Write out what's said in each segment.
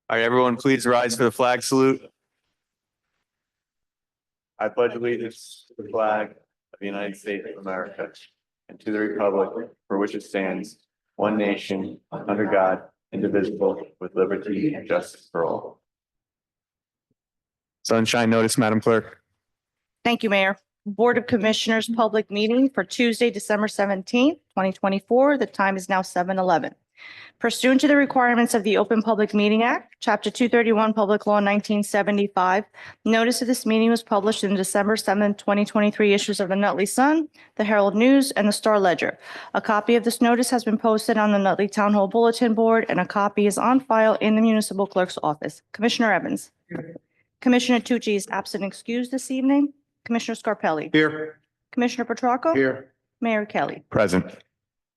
All right, everyone, please rise for the flag salute. I pledge allegiance to the flag of the United States of America and to the republic for which it stands, one nation, under God, indivisible, with liberty and justice for all. Sunshine notice, Madam Clerk. Thank you, Mayor. Board of Commissioners public meeting for Tuesday, December 17th, 2024. The time is now 7:11. Pursuant to the requirements of the Open Public Meeting Act, Chapter 231, Public Law 1975, notice of this meeting was published in December 7th, 2023 issues of the Nutley Sun, the Herald News, and the Star Ledger. A copy of this notice has been posted on the Nutley Town Hall Bulletin Board, and a copy is on file in the Municipal Clerk's office. Commissioner Evans. Here. Commissioner Tucci is absent and excused this evening. Commissioner Scarpelli. Here. Commissioner Petracco. Here. Mayor Kelly. Present.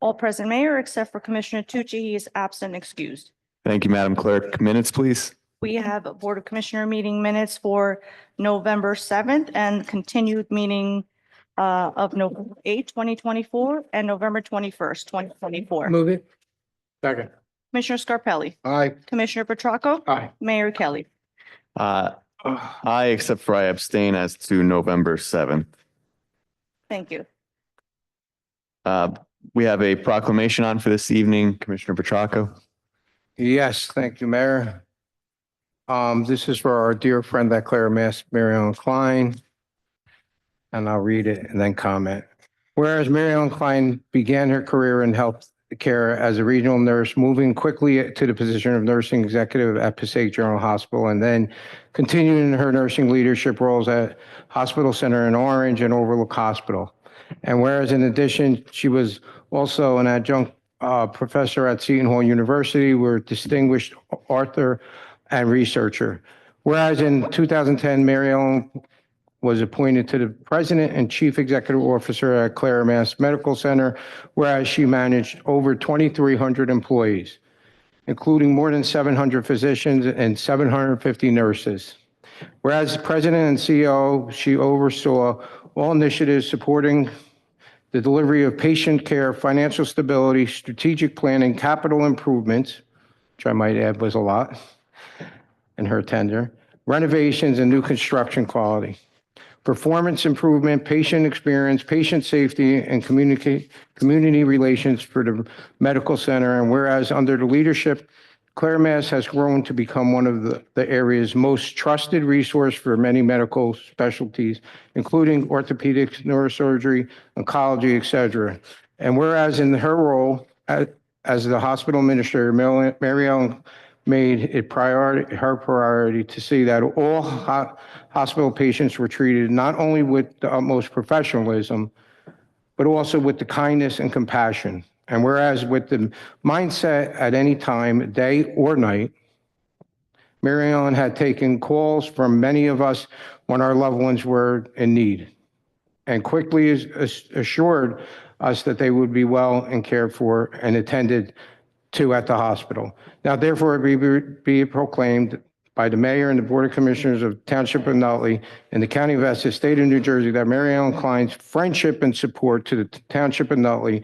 All present, Mayor, except for Commissioner Tucci. He is absent and excused. Thank you, Madam Clerk. Minutes, please. We have a Board of Commissioner meeting minutes for November 7th and continued meeting of November 8th, 2024 and November 21st, 2024. Move it. Second. Commissioner Scarpelli. Aye. Commissioner Petracco. Aye. Mayor Kelly. I, except for I abstain as to November 7th. Thank you. We have a proclamation on for this evening, Commissioner Petracco. Yes, thank you, Mayor. This is for our dear friend that Claire Mass, Mary Ellen Klein. And I'll read it and then comment. Whereas Mary Ellen Klein began her career in health care as a regional nurse, moving quickly to the position of nursing executive at Passaic General Hospital, and then continuing her nursing leadership roles at Hospital Center in Orange and Overlook Hospital. And whereas in addition, she was also an adjunct professor at Seton Hall University, where distinguished author and researcher. Whereas in 2010, Mary Ellen was appointed to the president and chief executive officer at Clare Mass Medical Center, whereas she managed over 2,300 employees, including more than 700 physicians and 750 nurses. Whereas president and CEO, she oversaw all initiatives supporting the delivery of patient care, financial stability, strategic planning, capital improvements, which I might add was a lot in her tenure, renovations and new construction quality, performance improvement, patient experience, patient safety, and community relations for the medical center. And whereas under the leadership, Clare Mass has grown to become one of the area's most trusted resource for many medical specialties, including orthopedics, neurosurgery, oncology, et cetera. And whereas in her role as the hospital administrator, Mary Ellen made it her priority to see that all hospital patients were treated not only with the utmost professionalism, but also with the kindness and compassion. And whereas with the mindset at any time, day or night, Mary Ellen had taken calls from many of us when our loved ones were in need, and quickly assured us that they would be well and cared for and attended to at the hospital. Now, therefore, be proclaimed by the mayor and the board of commissioners of Township of Nutley and the county of Essex, state of New Jersey, that Mary Ellen Klein's friendship and support to the Township of Nutley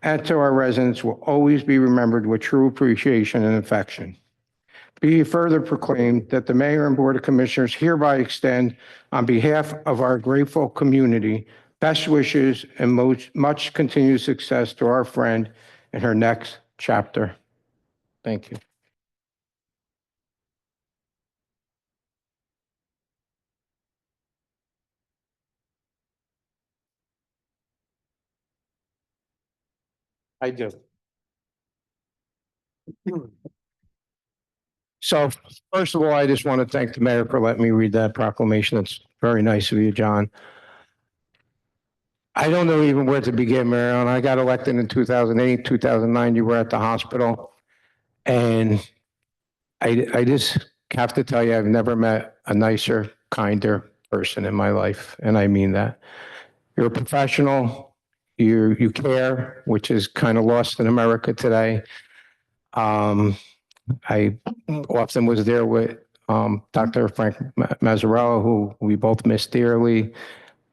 and to our residents will always be remembered with true appreciation and affection. Be further proclaimed that the mayor and board of commissioners hereby extend, on behalf of our grateful community, best wishes and much continued success to our friend in her next chapter. Thank you. I do. So first of all, I just want to thank the mayor for letting me read that proclamation. That's very nice of you, John. I don't know even where to begin, Marion. I got elected in 2008, 2009. You were at the hospital. And I just have to tell you, I've never met a nicer, kinder person in my life. And I mean that. You're a professional. You care, which is kind of lost in America today. I often was there with Dr. Frank Mazzarella, who we both miss dearly.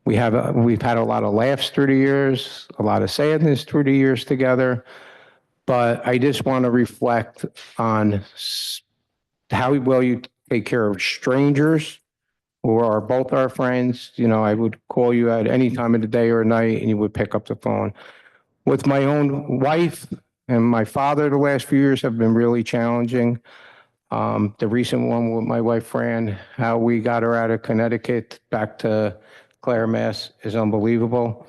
We've had a lot of laughs through the years, a lot of sadness through the years together. But I just want to reflect on how well you take care of strangers who are both our friends. You know, I would call you at any time of the day or night and you would pick up the phone. With my own wife and my father, the last few years have been really challenging. The recent one with my wife, Fran, how we got her out of Connecticut back to Clare, Mass. Is unbelievable.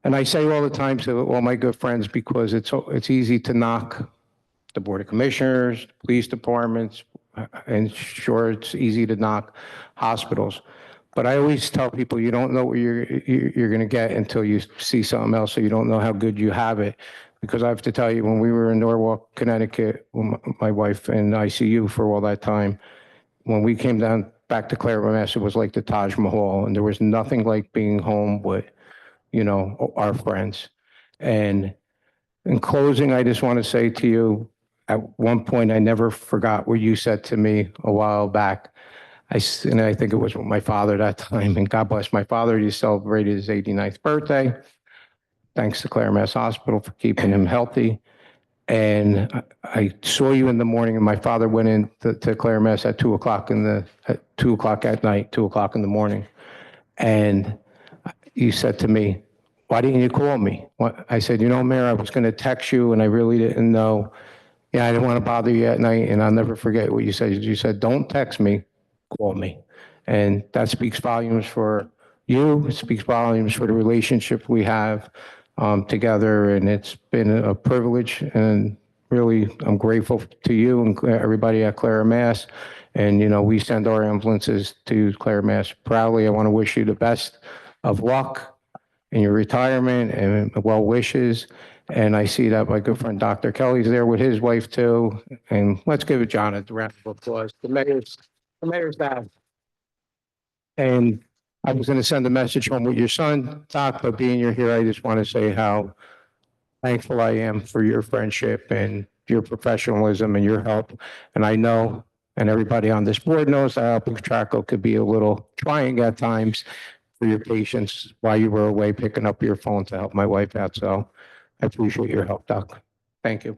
And I say all the time to all my good friends, because it's easy to knock the Board of Commissioners, police departments, and sure, it's easy to knock hospitals. But I always tell people, you don't know what you're going to get until you see something else, so you don't know how good you have it. Because I have to tell you, when we were in Norwalk, Connecticut, my wife in ICU for all that time, when we came down back to Clare, Mass, it was like the Taj Mahal, and there was nothing like being home with, you know, our friends. And in closing, I just want to say to you, at one point, I never forgot what you said to me a while back. And I think it was with my father that time, and God bless my father, he celebrated his 89th birthday. Thanks to Clare Mass Hospital for keeping him healthy. And I saw you in the morning, and my father went in to Clare Mass at 2 o'clock at 2 o'clock at night, 2 o'clock in the morning. And you said to me, "Why didn't you call me?" I said, "You know, Mayor, I was going to text you and I really didn't know. Yeah, I didn't want to bother you at night." And I'll never forget what you said. You said, "Don't text me, call me." And that speaks volumes for you. It speaks volumes for the relationship we have. together, and it's been a privilege, and really, I'm grateful to you and everybody at Clara Mass. And, we send our ambulances to Clara Mass proudly. I want to wish you the best of luck in your retirement and well wishes. And I see that my good friend Dr. Kelly's there with his wife too. And let's give John a round of applause. The mayor's down. And I was going to send a message home with your son, Doc, but being you're here, I just want to say how thankful I am for your friendship and your professionalism and your help. And I know, and everybody on this board knows that helping Traco could be a little trying at times for your patients while you were away picking up your phone to help my wife out. So I appreciate your help, Doc. Thank you.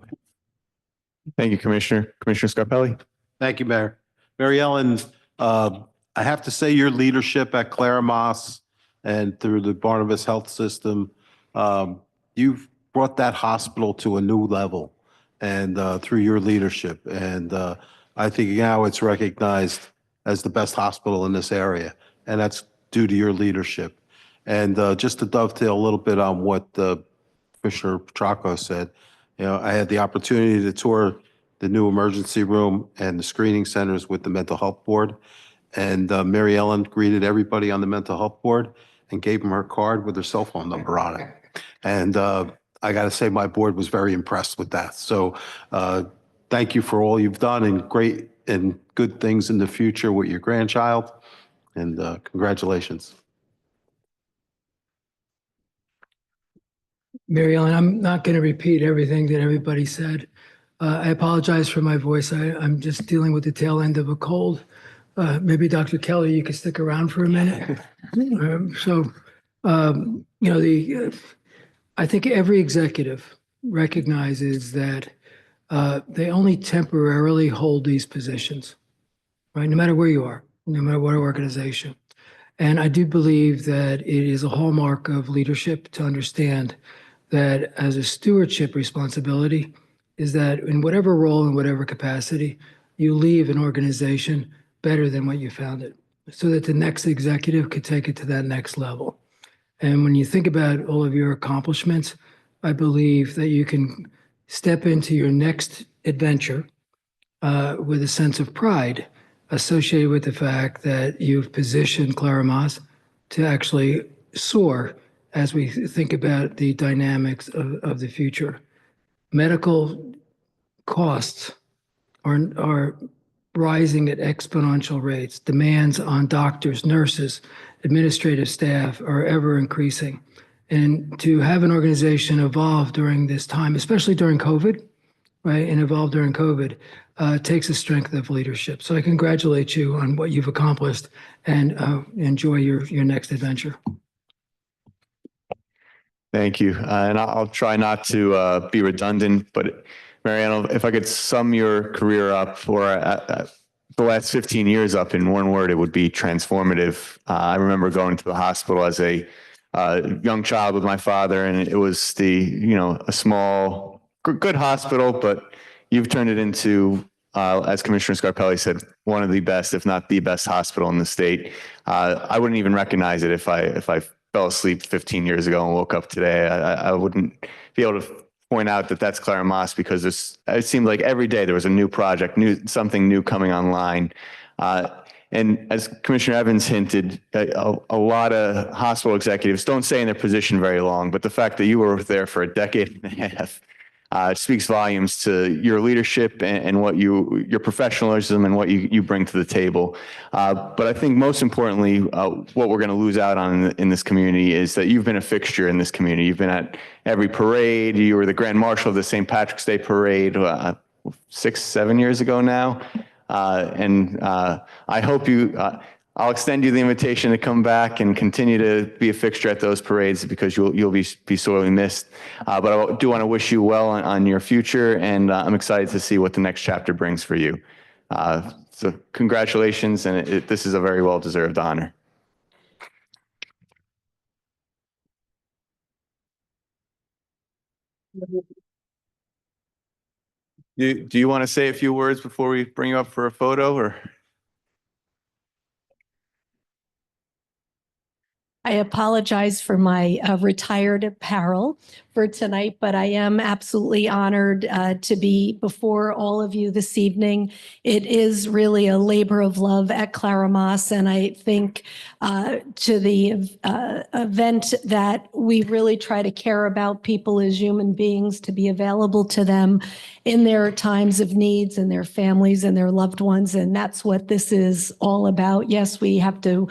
Thank you, Commissioner. Commissioner Scarpelli? Thank you, Mayor. Mary Ellen, I have to say your leadership at Clara Moss and through the Barnabas Health System, you've brought that hospital to a new level and through your leadership. And I think now it's recognized as the best hospital in this area, and that's due to your leadership. And just to dovetail a little bit on what Commissioner Petracco said, I had the opportunity to tour the new emergency room and the screening centers with the mental health board. And Mary Ellen greeted everybody on the mental health board and gave them her card with her cell phone number on it. And I got to say, my board was very impressed with that. So thank you for all you've done and great and good things in the future with your grandchild. And congratulations. Mary Ellen, I'm not going to repeat everything that everybody said. I apologize for my voice. I'm just dealing with the tail end of a cold. Maybe Dr. Kelly, you could stick around for a minute. I think every executive recognizes that they only temporarily hold these positions, right? No matter where you are, no matter what organization. And I do believe that it is a hallmark of leadership to understand that as a stewardship responsibility is that in whatever role, in whatever capacity, you leave an organization better than what you found it, so that the next executive could take it to that next level. And when you think about all of your accomplishments, I believe that you can step into your next adventure with a sense of pride associated with the fact that you've positioned Clara Moss to actually soar as we think about the dynamics of the future. Medical costs are rising at exponential rates. Demands on doctors, nurses, administrative staff are ever increasing. And to have an organization evolve during this time, especially during COVID, right, and evolve during COVID, takes a strength of leadership. So I congratulate you on what you've accomplished and enjoy your next adventure. Thank you. And I'll try not to be redundant, but Mariano, if I could sum your career up or the last 15 years up in one word, it would be transformative. I remember going to the hospital as a young child with my father, and it was a small, good hospital, but you've turned it into, as Commissioner Scarpelli said, one of the best, if not the best hospital in the state. I wouldn't even recognize it if I fell asleep 15 years ago and woke up today. I wouldn't be able to point out that that's Clara Moss because it seemed like every day there was a new project, something new coming online. And as Commissioner Evans hinted, a lot of hospital executives don't stay in their position very long, but the fact that you were there for a decade and a half speaks volumes to your leadership and what your professionalism and what you bring to the table. But I think most importantly, what we're going to lose out on in this community is that you've been a fixture in this community. You've been at every parade. You were the Grand Marshal of the St. Patrick's Day Parade 6-7 years ago now. And I hope I'll extend you the invitation to come back and continue to be a fixture at those parades because you'll be sorely missed. But I do want to wish you well on your future, and I'm excited to see what the next chapter brings for you. So congratulations, and this is a very well-deserved honor. Do you want to say a few words before we bring you up for a photo, or? I apologize for my retired apparel for tonight, but I am absolutely honored to be before all of you this evening. It is really a labor of love at Claramas, and I think to the event that we really try to care about people as human beings, to be available to them in their times of needs and their families and their loved ones. And that's what this is all about. Yes, we have to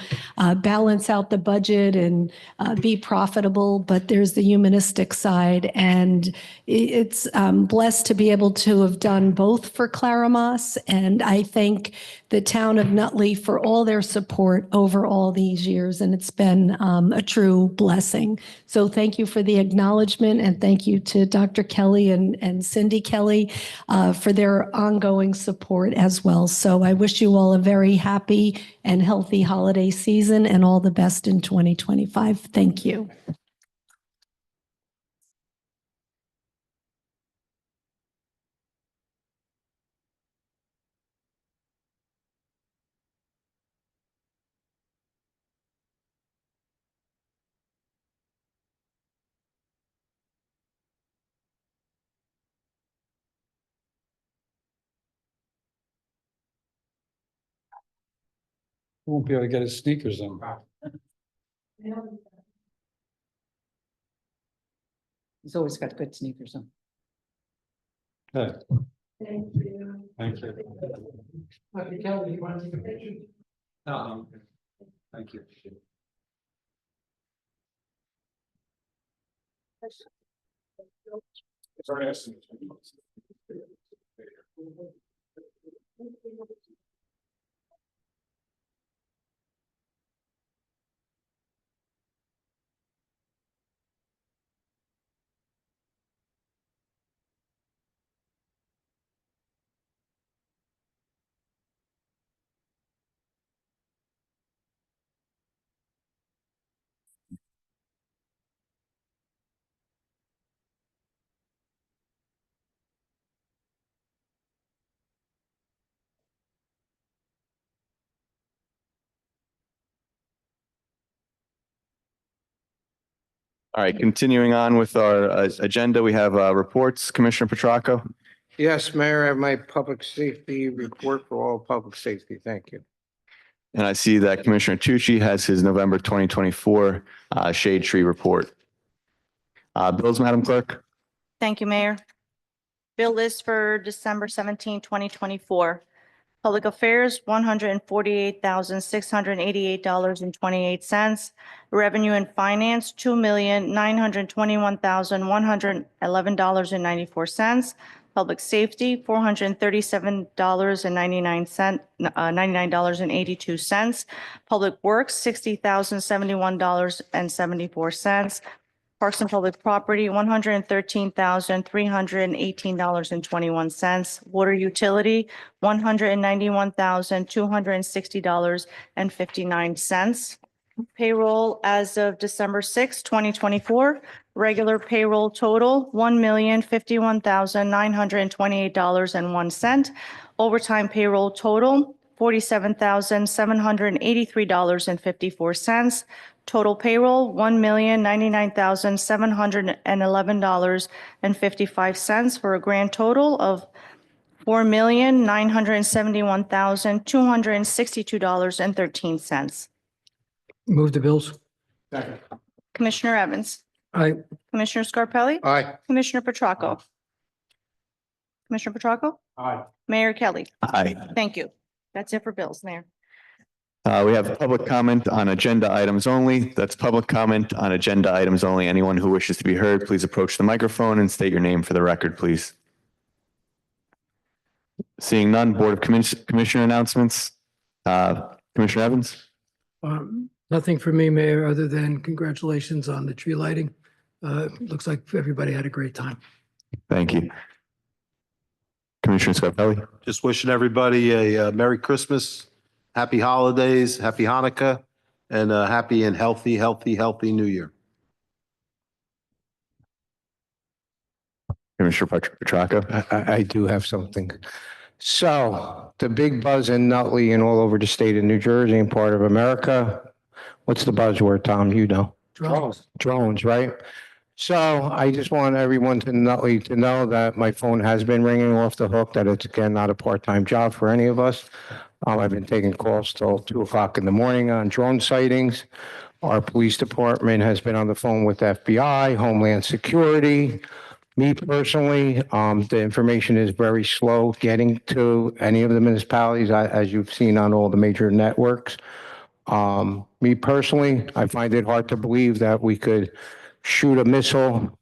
balance out the budget and be profitable, but there's the humanistic side. And it's blessed to be able to have done both for Claramas. And I thank the town of Nutley for all their support over all these years. And it's been a true blessing. So thank you for the acknowledgement, and thank you to Dr. Kelly and Cindy Kelly for their ongoing support as well. So I wish you all a very happy and healthy holiday season and all the best in 2025. Thank you. Won't be able to get his sneakers on. He's always got good sneakers on. Okay. Thank you. Thank you. Kelly, you want to take a picture? No. Thank you. All right, continuing on with our agenda, we have reports. Commissioner Petracco. Yes, Mayor, I have my public safety report for all public safety. Thank you. And I see that Commissioner Tucci has his November 2024 shade tree report. Bills, Madam Clerk. Thank you, Mayor. Bill list for December 17, 2024. Public Affairs, $148,688.28. Revenue and Finance, $2,921,111.94. Public Safety, $437.99, $99.82. Public Works, $60,071.74. Parks and Public Property, $113,318.21. Water Utility, $191,260.59. Payroll as of December 6, 2024. Regular payroll total, $1,051,928.01. Overtime payroll total, $47,783.54. Total payroll, $1,099,711.55 for a grand total of $4,971,262.13. Move the bills. Commissioner Evans, Aye. Commissioner Scarpelli, Aye. Commissioner Petracco. Commissioner Petracco, Aye. Mayor Kelly. Aye. Thank you. That's it for bills, Mayor. We have public comment on agenda items only. That's public comment on agenda items only. Anyone who wishes to be heard, please approach the microphone and state your name for the record, please. Seeing none, Board of Commissioner announcements. Commissioner Evans. Nothing for me, Mayor, other than congratulations on the tree lighting. Looks like everybody had a great time. Thank you. Commissioner Scarpelli. Just wishing everybody a Merry Christmas, Happy Holidays, Happy Hanukkah, and a happy and healthy New Year. Commissioner Petracco. I do have something. So the big buzz in Nutley and all over the state of New Jersey and part of America What's the buzzword, Tom? You know? Drones. Drones, right? So I just want everyone to Nutley to know that my phone has been ringing off the hook, that it's again not a part-time job for any of us. I've been taking calls till 2 o'clock in the morning on drone sightings. Our police department has been on the phone with FBI, Homeland Security. Me personally, the information is very slow getting to any of the municipalities, as you've seen on all the major networks. Me personally, I find it hard to believe that we could shoot a missile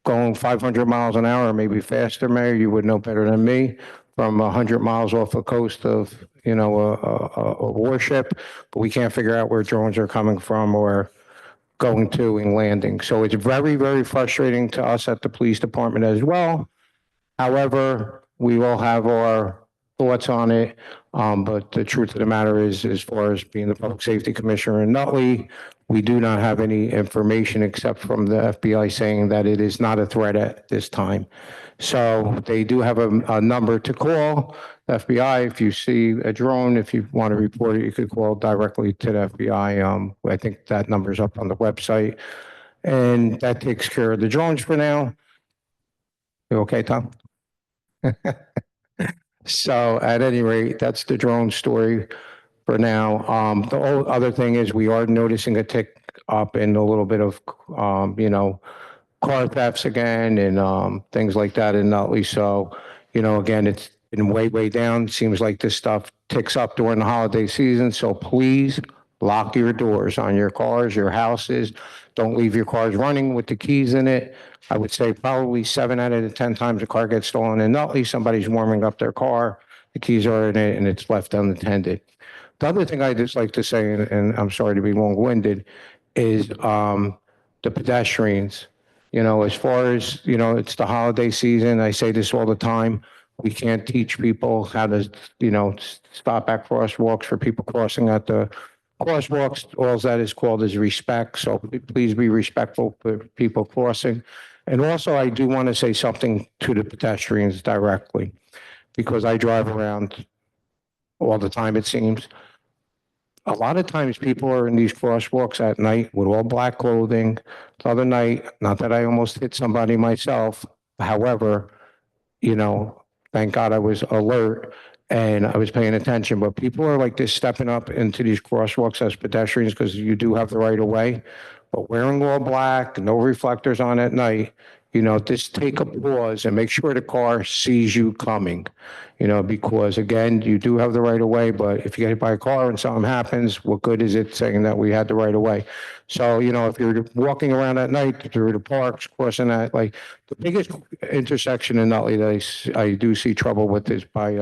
going 500 miles an hour, maybe faster, Mayor, you would know better than me, from 100 miles off the coast of, a warship, but we can't figure out where drones are coming from or going to and landing. So it's very, very frustrating to us at the police department as well. However, we all have our thoughts on it. But the truth of the matter is, as far as being the public safety commissioner in Nutley, we do not have any information except from the FBI saying that it is not a threat at this time. So they do have a number to call, FBI. If you see a drone, if you want to report it, you could call directly to the FBI. I think that number's up on the website. And that takes care of the drones for now. You okay, Tom? So at any rate, that's the drone story for now. The other thing is we are noticing a tick up in a little bit of, car thefts again and things like that in Nutley. So, again, it's been way, way down. Seems like this stuff ticks up during the holiday season. So please lock your doors on your cars, your houses. Don't leave your cars running with the keys in it. I would say probably 7 out of the 10 times a car gets stolen in Nutley, somebody's warming up their car, the keys are in it, and it's left unattended. The other thing I just like to say, and I'm sorry to be long-winded, is the pedestrians. As far as, it's the holiday season, I say this all the time, we can't teach people how to, stop at crosswalks for people crossing at the crosswalks. All that is called is respect. So please be respectful for people crossing. And also, I do want to say something to the pedestrians directly, because I drive around all the time, it seems. A lot of times people are in these crosswalks at night with all black clothing. The other night, not that I almost hit somebody myself, however, thank God I was alert and I was paying attention, but people are like this stepping up into these crosswalks as pedestrians because you do have the right of way, but wearing all black, no reflectors on at night, just take a pause and make sure the car sees you coming, because again, you do have the right of way, but if you get hit by a car and something happens, what good is it saying that we had the right of way? So, if you're walking around at night through the parks, crossing that, like the biggest intersection in Nutley that I do see trouble with is by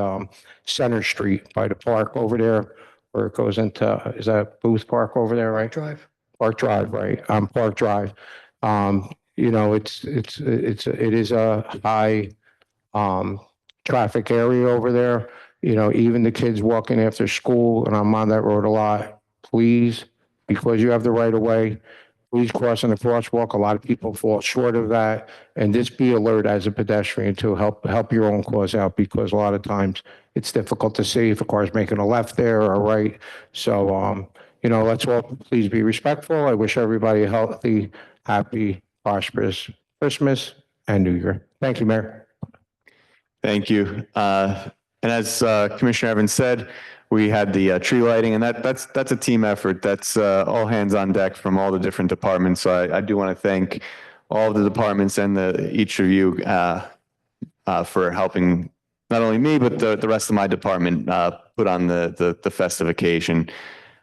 Center Street, by the park over there, where it goes into, is that Booth Park over there, right? Drive. Park Drive, right? Park Drive. It is a high traffic area over there. Even the kids walking after school, and I'm on that road a lot. Please, because you have the right of way, please crossing the crosswalk. A lot of people fall short of that, and just be alert as a pedestrian to help your own cause out, because a lot of times it's difficult to see if a car's making a left there or a right. So, let's all please be respectful. I wish everybody a healthy, happy, prosperous Christmas and New Year. Thank you, Mayor. Thank you. And as Commissioner Evans said, we had the tree lighting, and that's a team effort. That's all hands on deck from all the different departments. So I do want to thank all of the departments and each of you for helping not only me, but the rest of my department put on the festive occasion.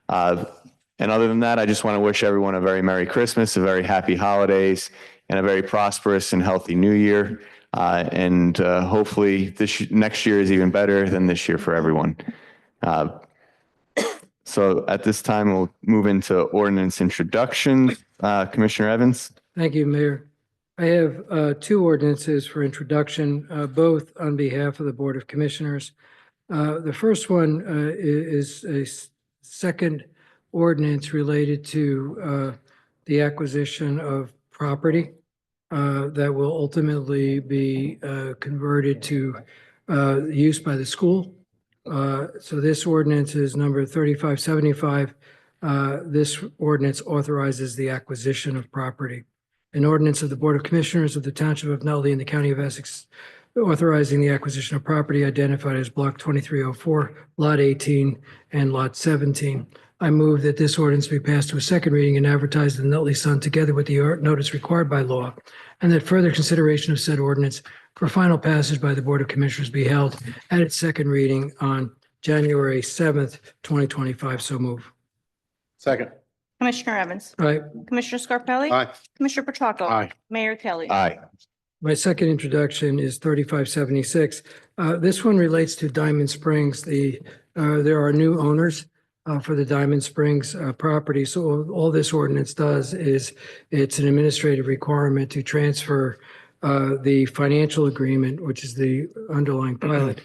And other than that, I just want to wish everyone a very Merry Christmas, a very happy holidays, and a very prosperous and healthy New Year. And hopefully next year is even better than this year for everyone. So at this time, we'll move into ordinance introduction. Commissioner Evans. Thank you, Mayor. I have 2 ordinances for introduction, both on behalf of the Board of Commissioners. The first one is a second ordinance related to the acquisition of property that will ultimately be converted to use by the school. So this ordinance is number 3575. This ordinance authorizes the acquisition of property. An ordinance of the Board of Commissioners of the Township of Nutley in the County of Essex authorizing the acquisition of property identified as Block 2304, Lot 18, and Lot 17. I move that this ordinance be passed to a second reading and advertised in the Nutley Sun together with the notice required by law, and that further consideration of said ordinance for final passage by the Board of Commissioners be held at its second reading on January 7th, 2025. So move. Second. Commissioner Evans, Aye. Commissioner Scarpelli. Aye. Commissioner Petracca. Aye. Mayor Kelly. Aye. My second introduction is 3576. This one relates to Diamond Springs. There are new owners for the Diamond Springs property. So all this ordinance does is it's an administrative requirement to transfer the financial agreement, which is the underlying pilot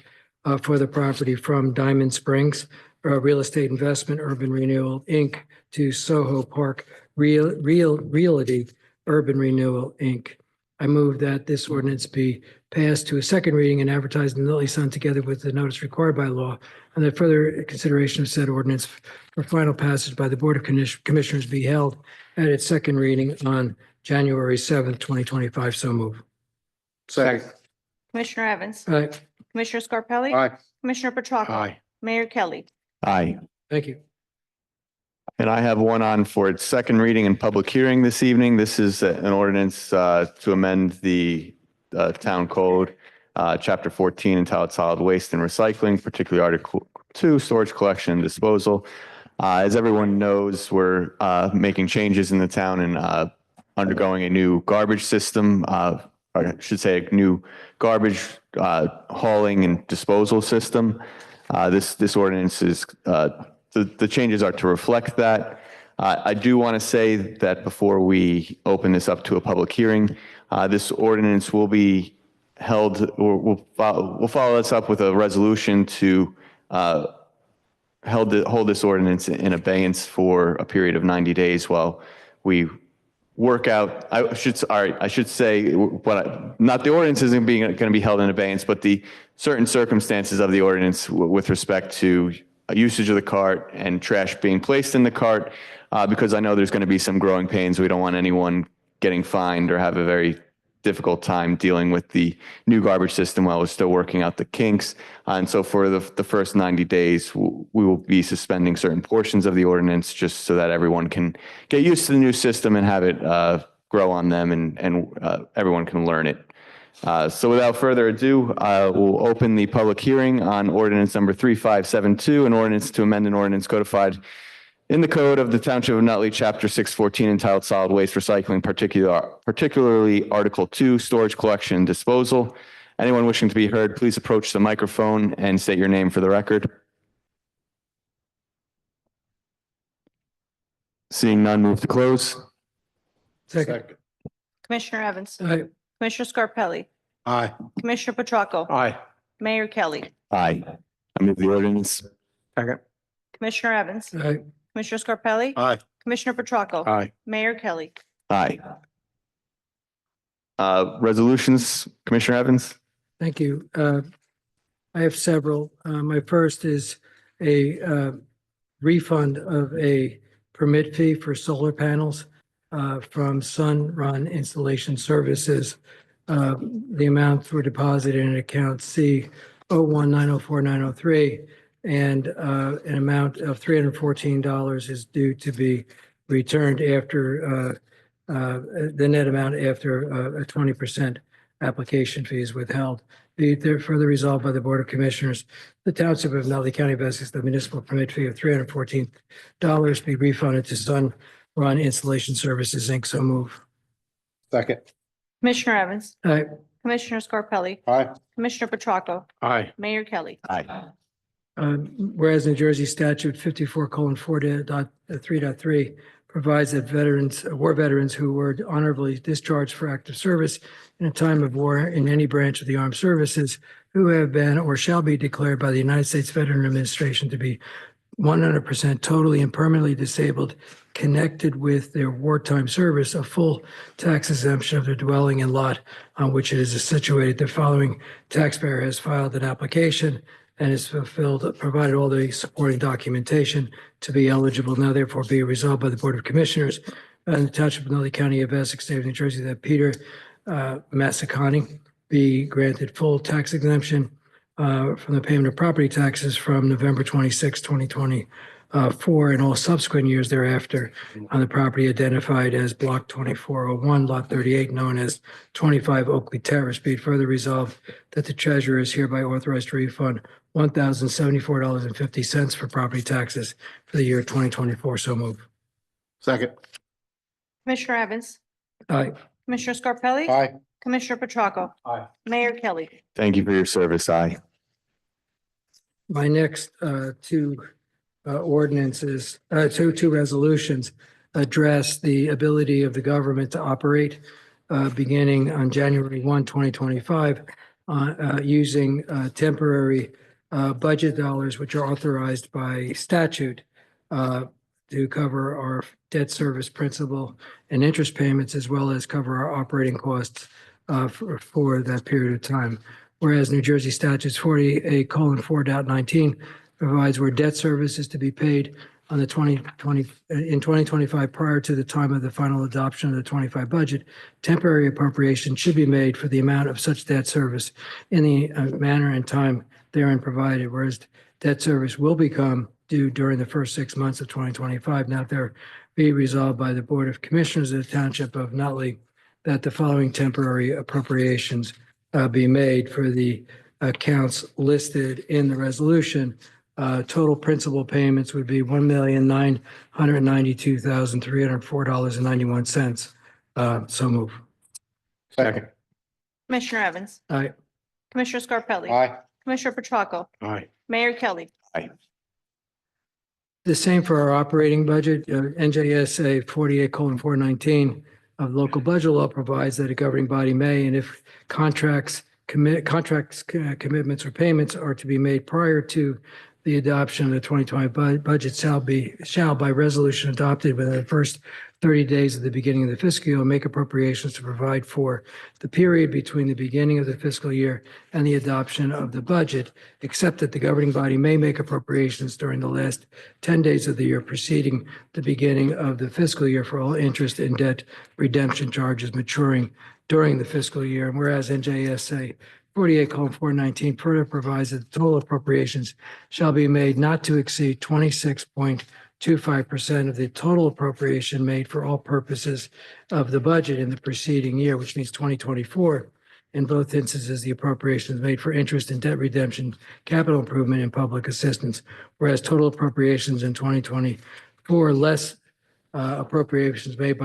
for the property from Diamond Springs Real Estate Investment Urban Renewal, Inc. to Soho Park Realty Urban Renewal, Inc. I move that this ordinance be passed to a second reading and advertised in the Nutley Sun together with the notice required by law, and that further consideration of said ordinance for final passage by the Board of Commissioners be held at its second reading on January 7th, 2025. So move. Second. Commissioner Evans, Aye. Commissioner Scarpelli. Aye. Commissioner Petracca. Aye. Mayor Kelly. Aye. Thank you. And I have one on for its second reading and public hearing this evening. This is an ordinance to amend the town code, chapter 14, entitled solid waste and recycling, particularly article 2, storage, collection, and disposal. As everyone knows, we're making changes in the town and undergoing a new garbage system, or I should say a new garbage hauling and disposal system. This ordinance is the changes are to reflect that. I do want to say that before we open this up to a public hearing, this ordinance will be held, or we'll follow this up with a resolution to hold this ordinance in abeyance for a period of 90 days while we work out. I should say, not the ordinance isn't going to be held in abeyance, but the certain circumstances of the ordinance with respect to usage of the cart and trash being placed in the cart, because I know there's going to be some growing pains. We don't want anyone getting fined or have a very difficult time dealing with the new garbage system while we're still working out the kinks. And so for the first 90 days, we will be suspending certain portions of the ordinance just so that everyone can get used to the new system and have it grow on them and everyone can learn it. So without further ado, we'll open the public hearing on ordinance number 3572, an ordinance to amend an ordinance codified in the code of the Township of Nutley, chapter 614, entitled solid waste recycling, particularly article 2, storage, collection, and disposal. Anyone wishing to be heard, please approach the microphone and state your name for the record. Seeing none, move to close. Second. Commissioner Evans, Aye. Commissioner Scarpelli, Aye. Commissioner Petracca. Aye. Mayor Kelly. Aye. I move the ordinance. Second. Commissioner Evans, Aye. Commissioner Scarpelli. Aye. Commissioner Petracca. Aye. Mayor Kelly. Aye. Resolutions, Commissioner Evans? Thank you. I have several. My first is a refund of a permit fee for solar panels from Sun Run Installation Services. The amounts were deposited in account C01904903, and an amount of $314 is due to be returned after the net amount after a 20% application fee is withheld. Be it further resolved by the Board of Commissioners, the Township of Nutley, County of Essex, the municipal permit fee of $314 be refunded to Sun Run Installation Services, Inc. So move. Second. Commissioner Evans, Aye. Commissioner Scarpelli, Aye. Commissioner Petracca. Aye. Mayor Kelly. Aye. Whereas New Jersey Statute 54:4.3.3 provides that war veterans who were honorably discharged for active service in a time of war in any branch of the armed services who have been or shall be declared by the United States Veteran Administration to be 100% totally and permanently disabled connected with their wartime service, a full tax exemption of their dwelling and lot on which it is situated. The following taxpayer has filed an application and has fulfilled, provided all the supporting documentation to be eligible. Now therefore be resolved by the Board of Commissioners in the Township of Nutley County of Essex, State of New Jersey, that Peter Massacani be granted full tax exemption from the payment of property taxes from November 26, 2024, and all subsequent years thereafter on the property identified as Block 2401, Lot 38, known as 25 Oakley Terrace. Be it further resolved that the treasurer is hereby authorized to refund $1,074.50 for property taxes for the year 2024. So move. Second. Commissioner Evans, Aye. Commissioner Scarpelli. Aye. Commissioner Petracca. Aye. Mayor Kelly. Thank you for your service. Aye. My next two ordinances, two resolutions address the ability of the government to operate beginning on January 1, 2025, using temporary budget dollars, which are authorized by statute to cover our debt service principal and interest payments, as well as cover our operating costs for that period of time. Whereas New Jersey statutes 48:4.19 provides where debt service is to be paid on the 2025 prior to the time of the final adoption of the 25 budget, temporary appropriation should be made for the amount of such debt service in the manner and time therein provided, whereas debt service will become due during the first 6 months of 2025. Now there be resolved by the Board of Commissioners of the Township of Nutley that the following temporary appropriations be made for the accounts listed in the resolution. Total principal payments would be $1,992,304.91. So move. Second. Commissioner Evans, Aye. Commissioner Scarpelli. Aye. Commissioner Petracca. Aye. Mayor Kelly. The same for our operating budget. NJSA 48:419 of local budget law provides that a governing body may, and if commitments or payments are to be made prior to the adoption of the 2020 budget shall by resolution adopted within the first 30 days of the beginning of the fiscal year make appropriations to provide for the period between the beginning of the fiscal year and the adoption of the budget, except that the governing body may make appropriations during the last 10 days of the year preceding the beginning of the fiscal year for all interest and debt redemption charges maturing during the fiscal year. And whereas NJSA 48:419 further provides that the total appropriations shall be made not to exceed 26.25% of the total appropriation made for all purposes of the budget in the preceding year, which means 2024. In both instances, the appropriations made for interest and debt redemption, capital improvement, and public assistance, whereas total appropriations in 2024 less appropriations made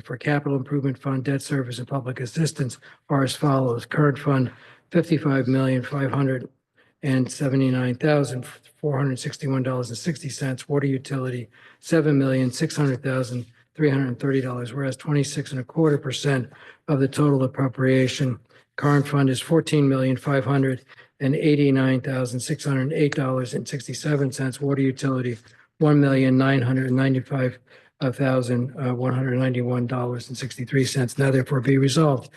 for capital improvement fund, debt service, and public assistance are as follows. Current fund, $55,579,461.60. Water utility, $7,600,330, whereas 26.25% of the total appropriation. Current fund is $14,589,608.67. Water utility, $1,995,191.63. Now therefore be resolved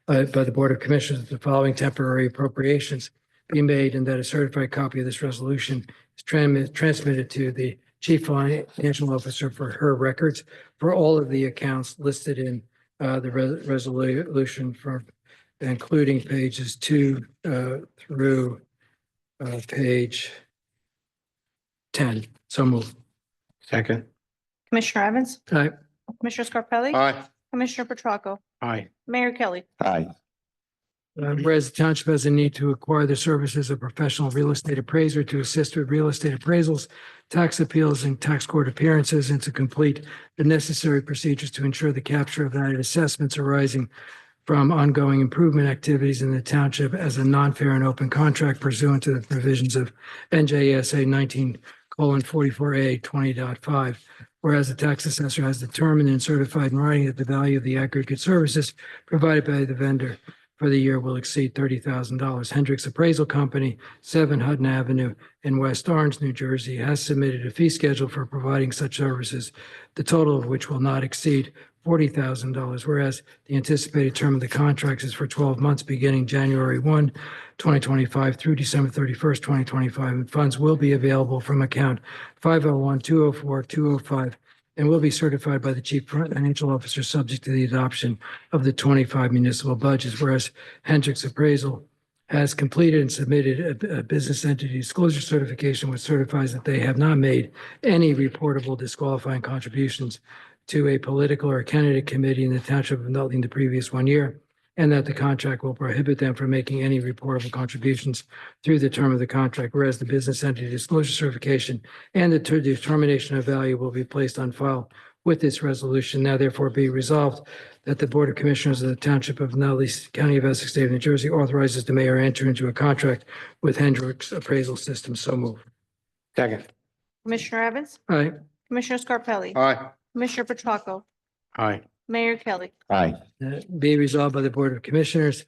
by the Board of Commissioners that the following temporary appropriations be made, and that a certified copy of this resolution is transmitted to the Chief Financial Officer for her records for all of the accounts listed in the resolution, for including pages 2 through page 10. So move. Second. Commissioner Evans, Aye. Commissioner Scarpelli. Aye. Commissioner Petracca. Aye. Mayor Kelly. Aye. Whereas the township has a need to acquire the services of professional real estate appraiser to assist with real estate appraisals, tax appeals, and tax court appearances, and to complete the necessary procedures to ensure the capture of value assessments arising from ongoing improvement activities in the township as a non-fair and open contract pursuant to the provisions of NJSA 19:44A 20.5. Whereas the tax assessor has determined and certified in writing that the value of the aggregate services provided by the vendor for the year will exceed $30,000. Hendricks Appraisal Company, 7 Hutton Avenue in West Orange, New Jersey, has submitted a fee schedule for providing such services, the total of which will not exceed $40,000, whereas the anticipated term of the contracts is for 12 months, beginning January 1, 2025 through December 31st, 2025. And funds will be available from account 501-204-205 and will be certified by the Chief Financial Officer, subject to the adoption of the 25 municipal budgets, whereas Hendricks Appraisal has completed and submitted a business entity disclosure certification, which certifies that they have not made any reportable disqualifying contributions to a political or candidate committee in the township of Nutley in the previous 1 year, and that the contract will prohibit them from making any reportable contributions through the term of the contract, whereas the business entity disclosure certification and the determination of value will be placed on file with this resolution. Now therefore be resolved that the Board of Commissioners of the Township of Nutley, County of Essex, State of New Jersey authorizes the mayor to enter into a contract with Hendricks Appraisal Systems. So moved. Second. Commissioner Evans, Aye. Commissioner Scarpelli, Aye. Commissioner Petracca, Aye. Mayor Kelly. Aye. Be resolved by the Board of Commissioners,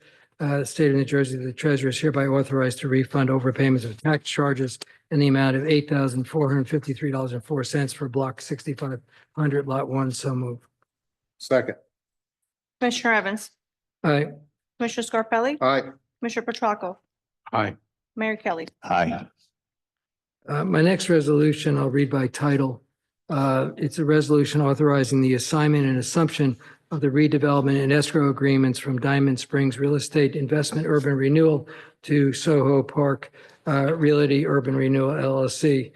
State of New Jersey, the treasurer is hereby authorized to refund overpayments of tax charges in the amount of $8,453.04 for Block 6500, Lot 1. So moved. Second. Commissioner Evans, Aye. Commissioner Scarpelli, Aye. Commissioner Petracca, Aye. Mayor Kelly. Aye. My next resolution, I'll read by title. It's a resolution authorizing the assignment and assumption of the redevelopment and escrow agreements from Diamond Springs Real Estate Investment Urban Renewal to Soho Park Realty Urban Renewal LLC.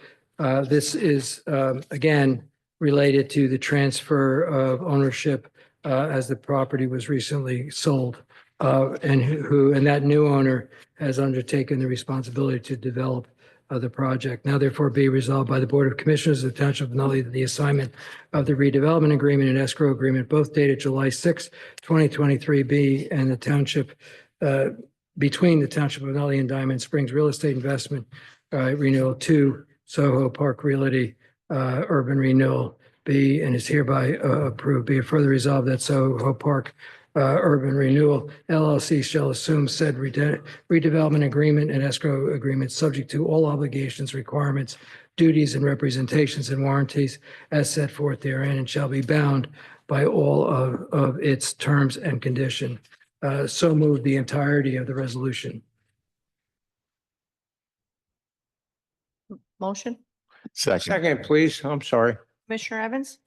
This is, again, related to the transfer of ownership as the property was recently sold. And that new owner has undertaken the responsibility to develop the project. Now therefore be resolved by the Board of Commissioners of the Township of Nutley that the assignment of the redevelopment agreement and escrow agreement, both dated July 6, 2023, be and the township, between the Township of Nutley and Diamond Springs Real Estate Investment Renewal to Soho Park Realty Urban Renewal be and is hereby approved. Be it further resolved that Soho Park Urban Renewal LLC shall assume said redevelopment agreement and escrow agreement subject to all obligations, requirements, duties, and representations and warranties as set forth therein, and shall be bound by all of its terms and condition. So moved the entirety of the resolution. Motion, Second. Second, please. I'm sorry. Commissioner Evans,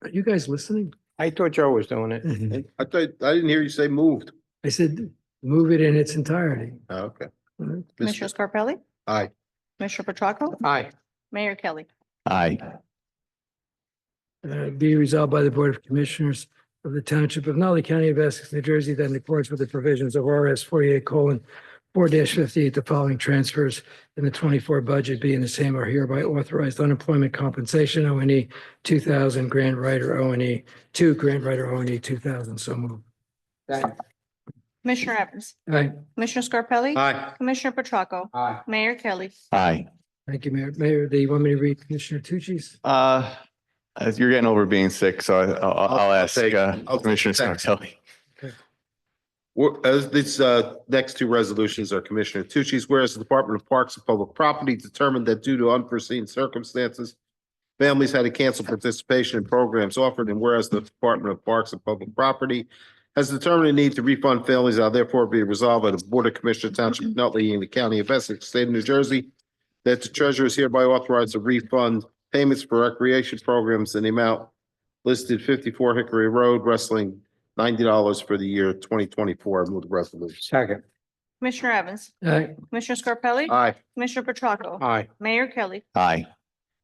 Are you guys listening? I thought Joe was doing it. I didn't hear you say moved. I said, move it in its entirety. Okay. Commissioner Scarpelli, Aye. Commissioner Petracca, Aye. Mayor Kelly. Aye. Be resolved by the Board of Commissioners of the Township of Nutley, County of Essex, New Jersey, that in accordance with the provisions of RS 48:4-58, the following transfers in the 24 budget be and the same are hereby authorized: unemployment compensation, O&E 2,000, grant writer O&E 2, grant writer O&E 2,000. So moved. Commissioner Evans, Aye. Commissioner Scarpelli, Aye. Commissioner Petracca, Aye. Mayor Kelly. Aye. Thank you, Mayor. Mayor, do you want me to read Commissioner Tucci's? As you're getting over being sick, so I'll ask I'll take Commissioner second. Scarpelli. As these next two resolutions are Commissioner Tucci's, whereas the Department of Parks and Public Property determined that due to unforeseen circumstances, families had to cancel participation in programs offered, and whereas the Department of Parks and Public Property has determined the need to refund families, now therefore be resolved by the Board of Commissioners Township of Nutley in the County of Essex, State of New Jersey, that the treasurer is hereby authorized to refund payments for recreation programs in the amount listed 54 Hickory Road, Wrestling, $90 for the year 2024. I move the resolution. Second. Commissioner Evans, Aye. Commissioner Scarpelli, Aye. Commissioner Petracca, Aye. Mayor Kelly. Aye.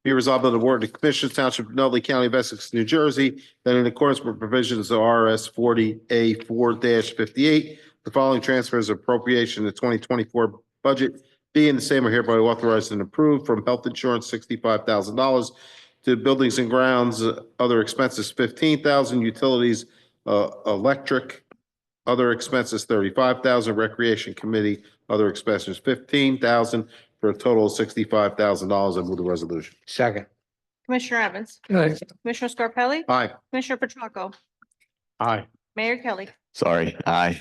Be resolved by the Board of Commissioners Township of Nutley County of Essex, New Jersey, that in accordance with provisions of RS 40A4-58, the following transfers of appropriation to 2024 budget be and the same are hereby authorized and approved: from health insurance, $65,000, to buildings and grounds, other expenses, $15,000, utilities, electric, other expenses, $35,000, recreation committee, other expenses, $15,000, for a total of $65,000. I move the resolution. Second. Commissioner Evans, Aye. Commissioner Scarpelli, Aye. Commissioner Petracca, Aye. Mayor Kelly. Sorry. Aye.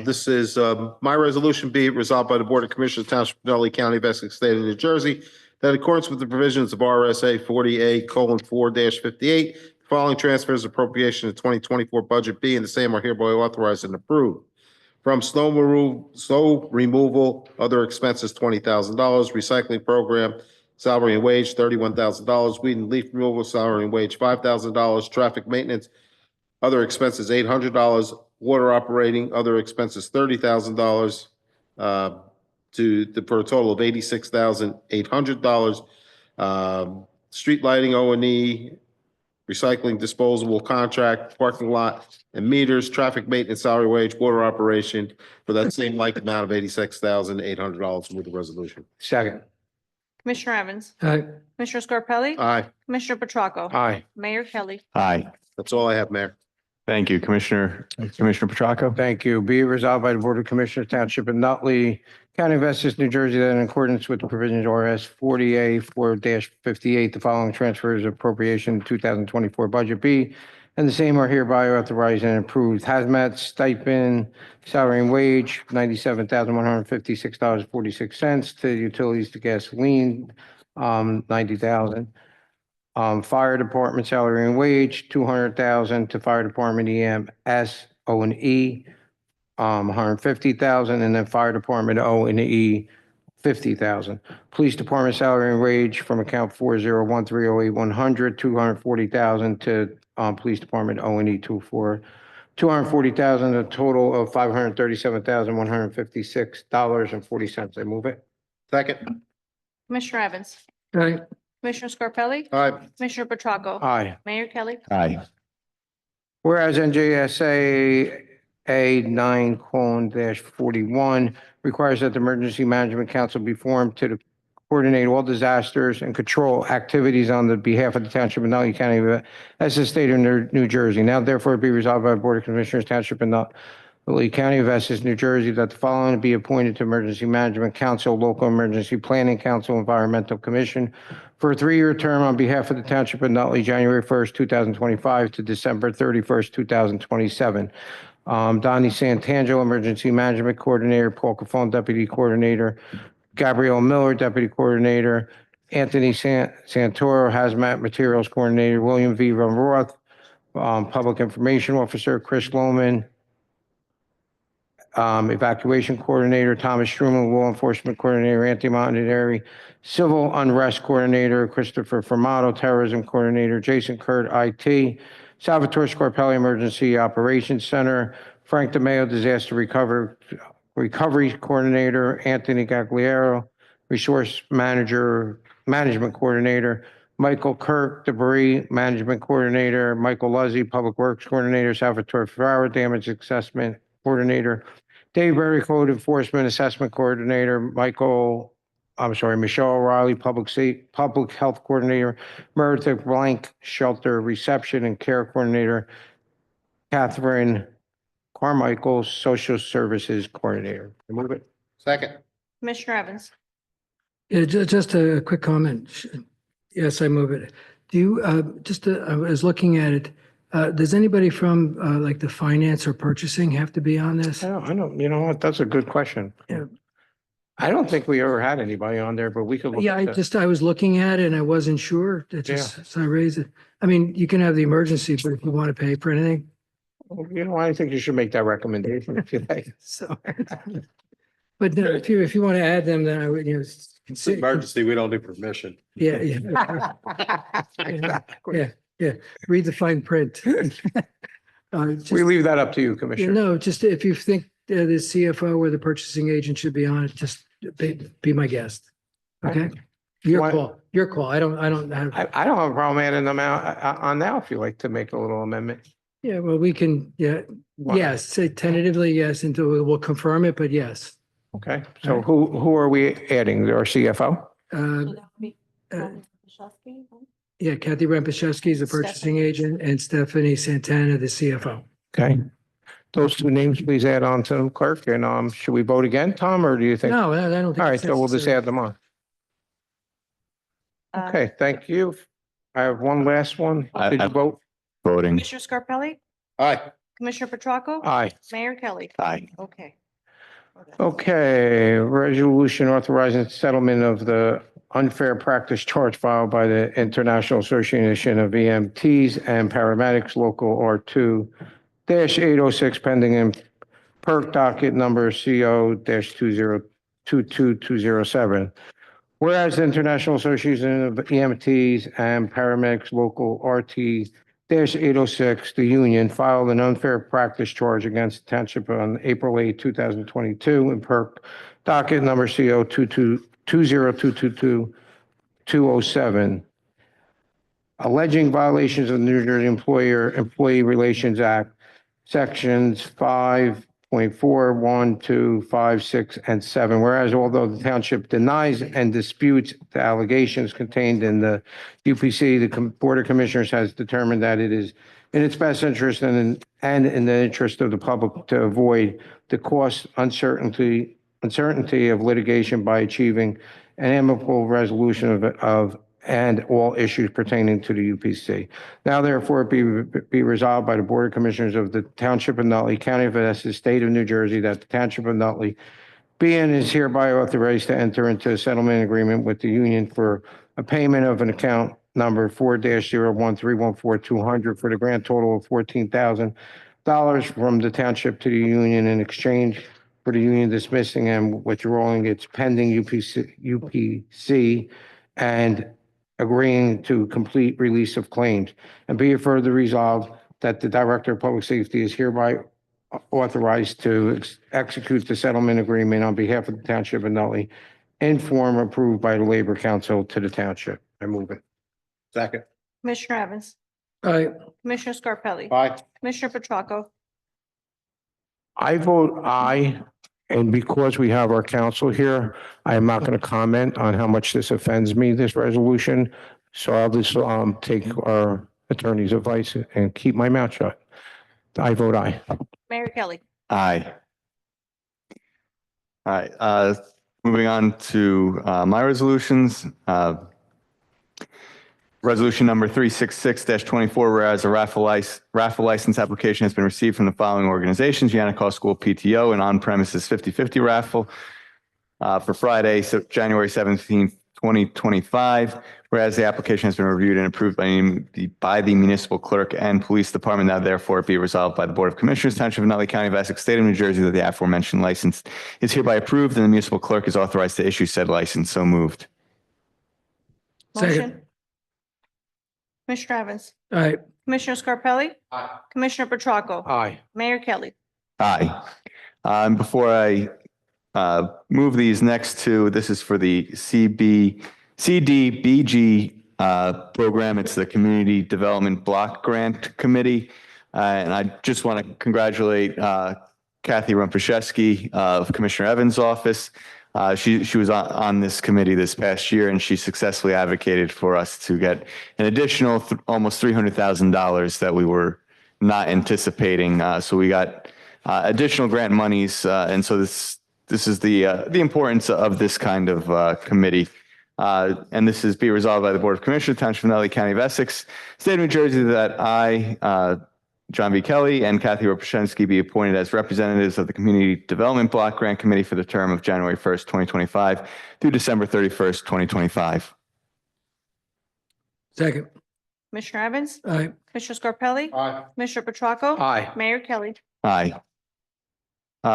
This is my resolution, be it resolved by the Board of Commissioners Township of Nutley County of Essex, State of New Jersey, that in accordance with the provisions of RSA 40A:4-58, the following transfers appropriation to 2024 budget B and the same are hereby authorized and approved. From snow removal, other expenses, $20,000, recycling program, salary and wage, $31,000, weed and leaf removal, salary and wage, $5,000, traffic maintenance, other expenses, $800, water operating, other expenses, $30,000, for a total of $86,800. Street lighting, O&E, recycling disposable contract, parking lot and meters, traffic maintenance, salary wage, water operation for that same like amount of $86,800 with the resolution. Second. Commissioner Evans, Aye. Commissioner Scarpelli, Aye. Commissioner Petracca, Aye. Mayor Kelly. Aye. That's all I have, Mayor. Thank you, Commissioner Petracca. Thank you. Be it resolved by the Board of Commissioners Township of Nutley, County of Essex, New Jersey, that in accordance with the provisions of RS 40A 4-58, the following transfers appropriation 2024 budget B, and the same are hereby authorized and approved. Hazmat stipend, salary and wage, $97,156.46 to utilities to gasoline, $90,000. Fire department salary and wage, $200,000 to fire department EMS, O&E, $150,000, and then fire department O&E, $50,000. Police department salary and wage from account 401308100, $240,000 to police department O&E 240,000, a total of $537,156.40. I move it. Second. Commissioner Evans, Aye. Commissioner Scarpelli, Aye. Commissioner Petracca, Aye. Mayor Kelly. Aye. Whereas NJSA A9:41 requires that the Emergency Management Council be formed to coordinate all disasters and control activities on the behalf of the Township of Nutley County, as the state of New Jersey. Now therefore be resolved by the Board of Commissioners Township of Nutley County of Essex, New Jersey, that the following be appointed to Emergency Management Council, Local Emergency Planning Council, Environmental Commission for a 3-year term on behalf of the Township of Nutley, January 1st, 2025 to December 31st, 2027. Donnie Santangelo, Emergency Management Coordinator, Paul Cafone, Deputy Coordinator, Gabrielle Miller, Deputy Coordinator, Anthony Santoro, Hazmat Materials Coordinator, William V. Van Roth, Public Information Officer, Chris Lohman, Evacuation Coordinator, Thomas Struman, Law Enforcement Coordinator, Anthony Montanari, Civil Unrest Coordinator, Christopher Formato, Terrorism Coordinator, Jason Kurt, IT, Salvatore Scarpelli, Emergency Operations Center, Frank DeMeo, Disaster Recovery Coordinator, Anthony Gagliaro, Resource Management Coordinator, Michael Kirk, Debris Management Coordinator, Michael Luzzi, Public Works Coordinator, Salvatore Ferrara, Damage Assessment Coordinator, Dave Berry, Code Enforcement Assessment Coordinator, Michelle O'Reilly, Public Health Coordinator, Meredith Blank, Shelter Reception and Care Coordinator, Catherine Carmichael, Social Services Coordinator. I move it. Second. Commissioner Evans, Yeah, just a quick comment. Yes, I move it. Do you, I was looking at it. Does anybody from like the finance or purchasing have to be on this? I don't, you know what? That's a good question. Yeah. I don't think we ever had anybody on there, but we could look Yeah, at that. I was looking at it and I wasn't sure. So I raised it. I mean, you can have the emergency, but if you want to pay for anything, You know, I think you should make that recommendation if you like. so. But no, if you want to add them, then I would, It's an emergency. We don't need permission. Yeah, yeah. Exactly. Yeah, read the fine print. Just- We leave that up to you, Yeah, Commissioner. no, just if you think the CFO or the purchasing agent should be on it, just be my guest. Okay? Your Why- call, your call. I don't have, I don't have a problem adding them out on now if you like to make a little amendment. yeah, well, we can, yeah, yes, say tentatively, yes, until we'll confirm it, but yes. Okay, so who are we adding? Our CFO? Yeah, Kathy Rempachevsky is the purchasing agent and Stephanie Santana, the CFO. Okay. Those two names, please add on to the clerk. And should we vote again, Tom, or do you think? No, I don't think. All right, it's so we'll just necessary. add them on. uh, Okay, thank you. I have one last one. Did you vote? Voting. Commissioner Scarpelli, Aye. Commissioner Petracca, Aye. Mayor Kelly. Aye. Okay. Okay, resolution authorizing settlement of the unfair practice charge filed by the International Association of EMTs and Paramedics Local R2-806 pending in PERC docket number CO-2022207. Whereas the International Association of EMTs and Paramedics Local RT-806, the union, filed an unfair practice charge against the township on April 8, 2022 in PERC docket number CO-2022207, alleging violations of the New Jersey Employee Relations Act, sections 5.4, 1, 2, 5, 6, and 7. Whereas although the township denies and disputes the allegations contained in the UPC, the Board of Commissioners has determined that it is in its best interest and in the interest of the public to avoid the cost uncertainty of litigation by achieving an amicable resolution of and all issues pertaining to the UPC. Now therefore be resolved by the Board of Commissioners of the Township of Nutley, County of Essex, State of New Jersey, that the Township of Nutley be and is hereby authorized to enter into a settlement agreement with the union for a payment of an account number 4-01314200 for the grand total of $14,000 from the township to the union in exchange for the union dismissing and withdrawing its pending UPC and agreeing to complete release of claims. And be it further resolved that the Director of Public Safety is hereby authorized to execute the settlement agreement on behalf of the Township of Nutley in form approved by the Labor Council to the Township. I move it. Second. Commissioner Evans, Aye. Commissioner Scarpelli, Aye. Commissioner Petracca, I vote aye, and because we have our counsel here, I am not going to comment on how much this offends me, this resolution. So I'll just take our attorney's advice and keep my mouth shut. I vote aye. Mayor Kelly. Aye. All right, moving on to my resolutions. Resolution number 366-24, whereas a raffle license application has been received from the following organizations: Yannicott School PTO, an on-premises 50/50 raffle for Friday, so January 17th, 2025. Whereas the application has been reviewed and approved by the municipal clerk and police department, now therefore be resolved by the Board of Commissioners, Township of Nutley, County of Essex, State of New Jersey, that the aforementioned license is hereby approved and the municipal clerk is authorized to issue said license. So moved. Second. Motion. Commissioner Evans, Aye. Commissioner Scarpelli, Commissioner Petracca, Aye. Mayor Kelly. Aye. And before I move these next two, this is for the CDBG program. It's the Community Development Block Grant Committee. And I just want to congratulate Kathy Rumpaszewski of Commissioner Evans' office. She was on this committee this past year, and she successfully advocated for us to get an additional almost $300,000 that we were not anticipating. So we got additional grant monies, and so this is the importance of this kind of committee. And this is be resolved by the Board of Commissioners, Township of Nutley, County of Essex, State of New Jersey, that I, John V. Kelly, and Kathy Rumpaszewski be appointed as representatives of the Community Development Block Grant Committee for the term of January 1st, 2025 through December 31st, 2025. Second. Commissioner Evans, Aye. Commissioner Scarpelli, Aye. Commissioner Petracca, Aye. Mayor Kelly. Aye.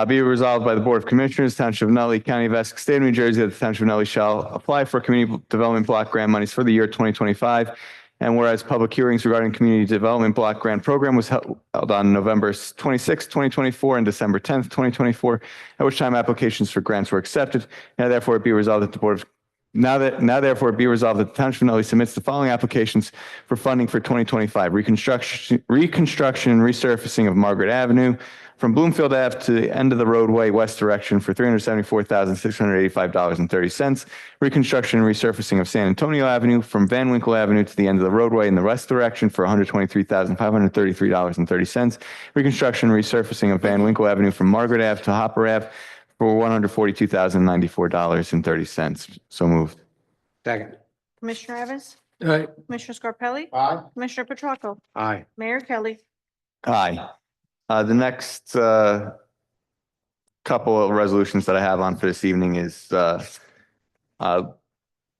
Be resolved by the Board of Commissioners, Township of Nutley, County of Essex, State of New Jersey, that the Township of Nutley shall apply for Community Development Block Grant monies for the year 2025. And whereas public hearings regarding Community Development Block Grant Program was held on November 26, 2024 and December 10th, 2024, at which time applications for grants were accepted. Now therefore be resolved that the Board of Now therefore be resolved that the Township of Nutley submits the following applications for funding for 2025: reconstruction and resurfacing of Margaret Avenue from Bloomfield Ave to the end of the roadway west direction for $374,685.30. Reconstruction and resurfacing of San Antonio Avenue from Van Winkle Avenue to the end of the roadway in the west direction for $123,533.30. Reconstruction and resurfacing of Van Winkle Avenue from Margaret Ave to Hopper Ave for $142,094.30. So moved. Second. Commissioner Evans, Aye. Commissioner Scarpelli, Aye. Commissioner Petracca, Aye. Mayor Kelly. Aye. The next couple of resolutions that I have on for this evening is I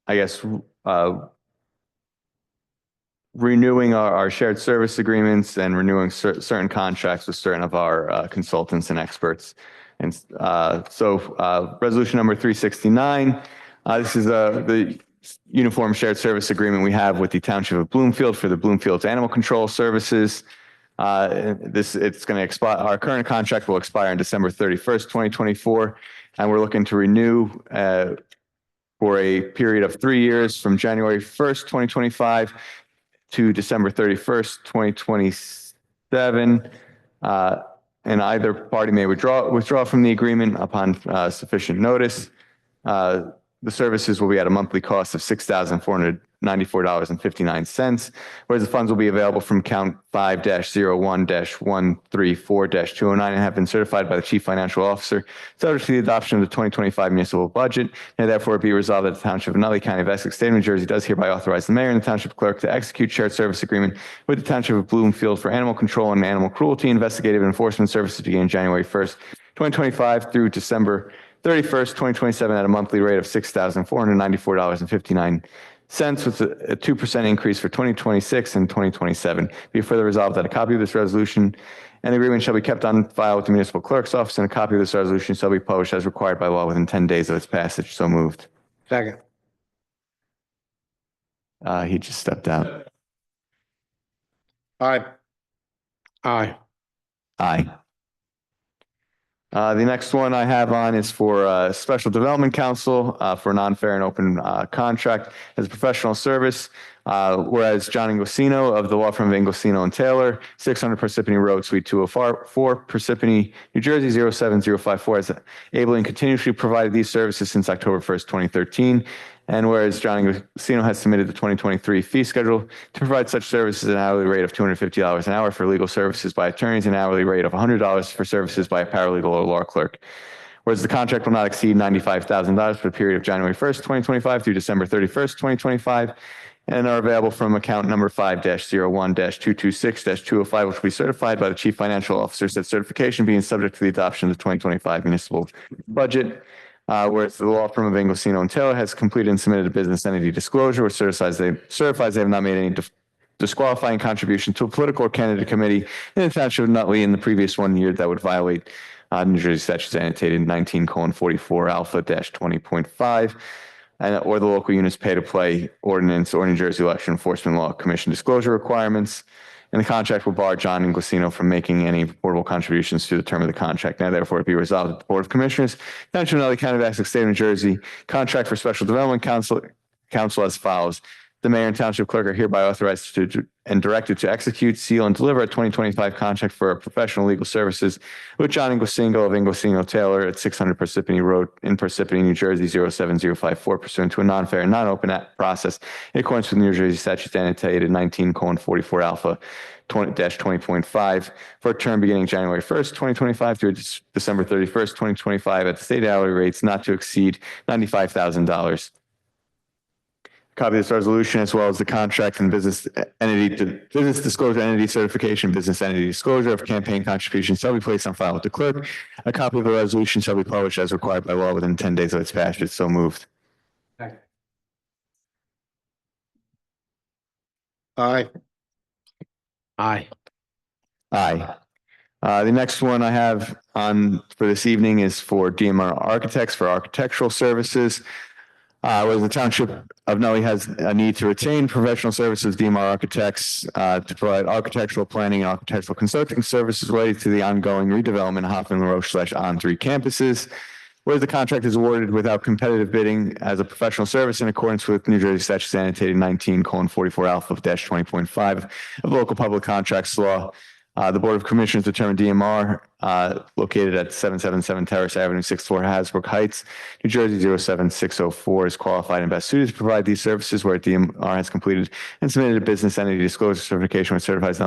I guess, renewing our shared service agreements and renewing certain contracts with certain of our consultants and experts. And resolution number 369, this is the uniform shared service agreement we have with the Township of Bloomfield for the Bloomfield's animal control services. It's going to expire. Our current contract will expire on December 31st, 2024, and we're looking to renew for a period of 3 years from January 1st, 2025 to December 31st, 2027. And either party may withdraw from the agreement upon sufficient notice. The services will be at a monthly cost of $6,494.59, whereas the funds will be available from account 5-01-134-209 and have been certified by the Chief Financial Officer, subject to the adoption of the 2025 municipal budget. And therefore be resolved that the Township of Nutley, County of Essex, State of New Jersey does hereby authorize the mayor and the Township Clerk to execute shared service agreement with the Township of Bloomfield for animal control and animal cruelty investigative and enforcement services beginning January 1st, 2025 through December 31st, 2027 at a monthly rate of $6,494.59 with a 2% increase for 2026 and 2027. Be further resolved that a copy of this resolution and agreement shall be kept on file with the municipal clerk's office, and a copy of this resolution shall be published as required by law within 10 days of its passage. So moved. Second. He just stepped out. Aye. Aye. Aye. The next one I have on is for Special Development Council for a non-fair and open contract as a professional service. Whereas John Inglesino of the law firm of Inglesino and Taylor, 600 Parsippany Road, Suite 204, Parsippany, New Jersey, 07054, has ably and continuously provided these services since October 1st, 2013. And whereas John Inglesino has submitted the 2023 fee schedule to provide such services at an hourly rate of $250 an hour for legal services by attorneys and an hourly rate of $100 for services by a paralegal or law clerk. Whereas the contract will not exceed $95,000 for the period of January 1st, 2025 through December 31st, 2025, and are available from account number 5-01-226-205, which will be certified by the Chief Financial Officer, said certification being subject to the adoption of the 2025 municipal budget. Whereas the law firm of Inglesino and Taylor has completed and submitted a business entity disclosure, which certifies they have not made any disqualifying contribution to a political or candidate committee in the Township of Nutley in the previous 1 year that would violate New Jersey statutes annotated 19:44 alpha-20.5, or the local units pay to play ordinance or New Jersey Election Enforcement Law Commission disclosure requirements. And the contract will bar John Inglesino from making any reportable contributions to the term of the contract. Now, therefore, it be resolved that the Board of Commissioners, Township of Nutley, County of Essex, State of New Jersey, contract for Special Development Council as follows. The mayor and township clerk are hereby authorized to and directed to execute, seal, and deliver a 2025 contract for professional legal services with John Inglesino of Inglesino Taylor at 600 Parsippany Road in Parsippany, New Jersey, 07054, pursuant to a non-fair and non-open process in accordance with New Jersey statutes annotated 19:44 alpha-20.5 for a term beginning January 1st, 2025 through December 31st, 2025 at the state hourly rates not to exceed $95,000. Copy of this resolution, as well as the contract and business disclosure entity certification, business entity disclosure of campaign contributions shall be placed on file with the clerk. A copy of the resolution shall be published as required by law within 10 days of its passage. So moved. Aye. Aye. Aye. The next one I have on for this evening is for DMR Architects for architectural services. Where the Township of Nutley has a need to retain professional services, DMR Architects, to provide architectural planning and architectural consulting services related to the ongoing redevelopment of Hoffman LaRoche /On3 campuses. Whereas the contract is awarded without competitive bidding as a professional service in accordance with New Jersey statutes annotated 19:44 alpha-20.5 of local public contracts law. The Board of Commissioners determined DMR, located at 777 Terrace Avenue, 6th floor, Hasbrook Heights, New Jersey, 07604, is qualified and best suited to provide these services, where DMR has completed and submitted a business entity disclosure certification which certifies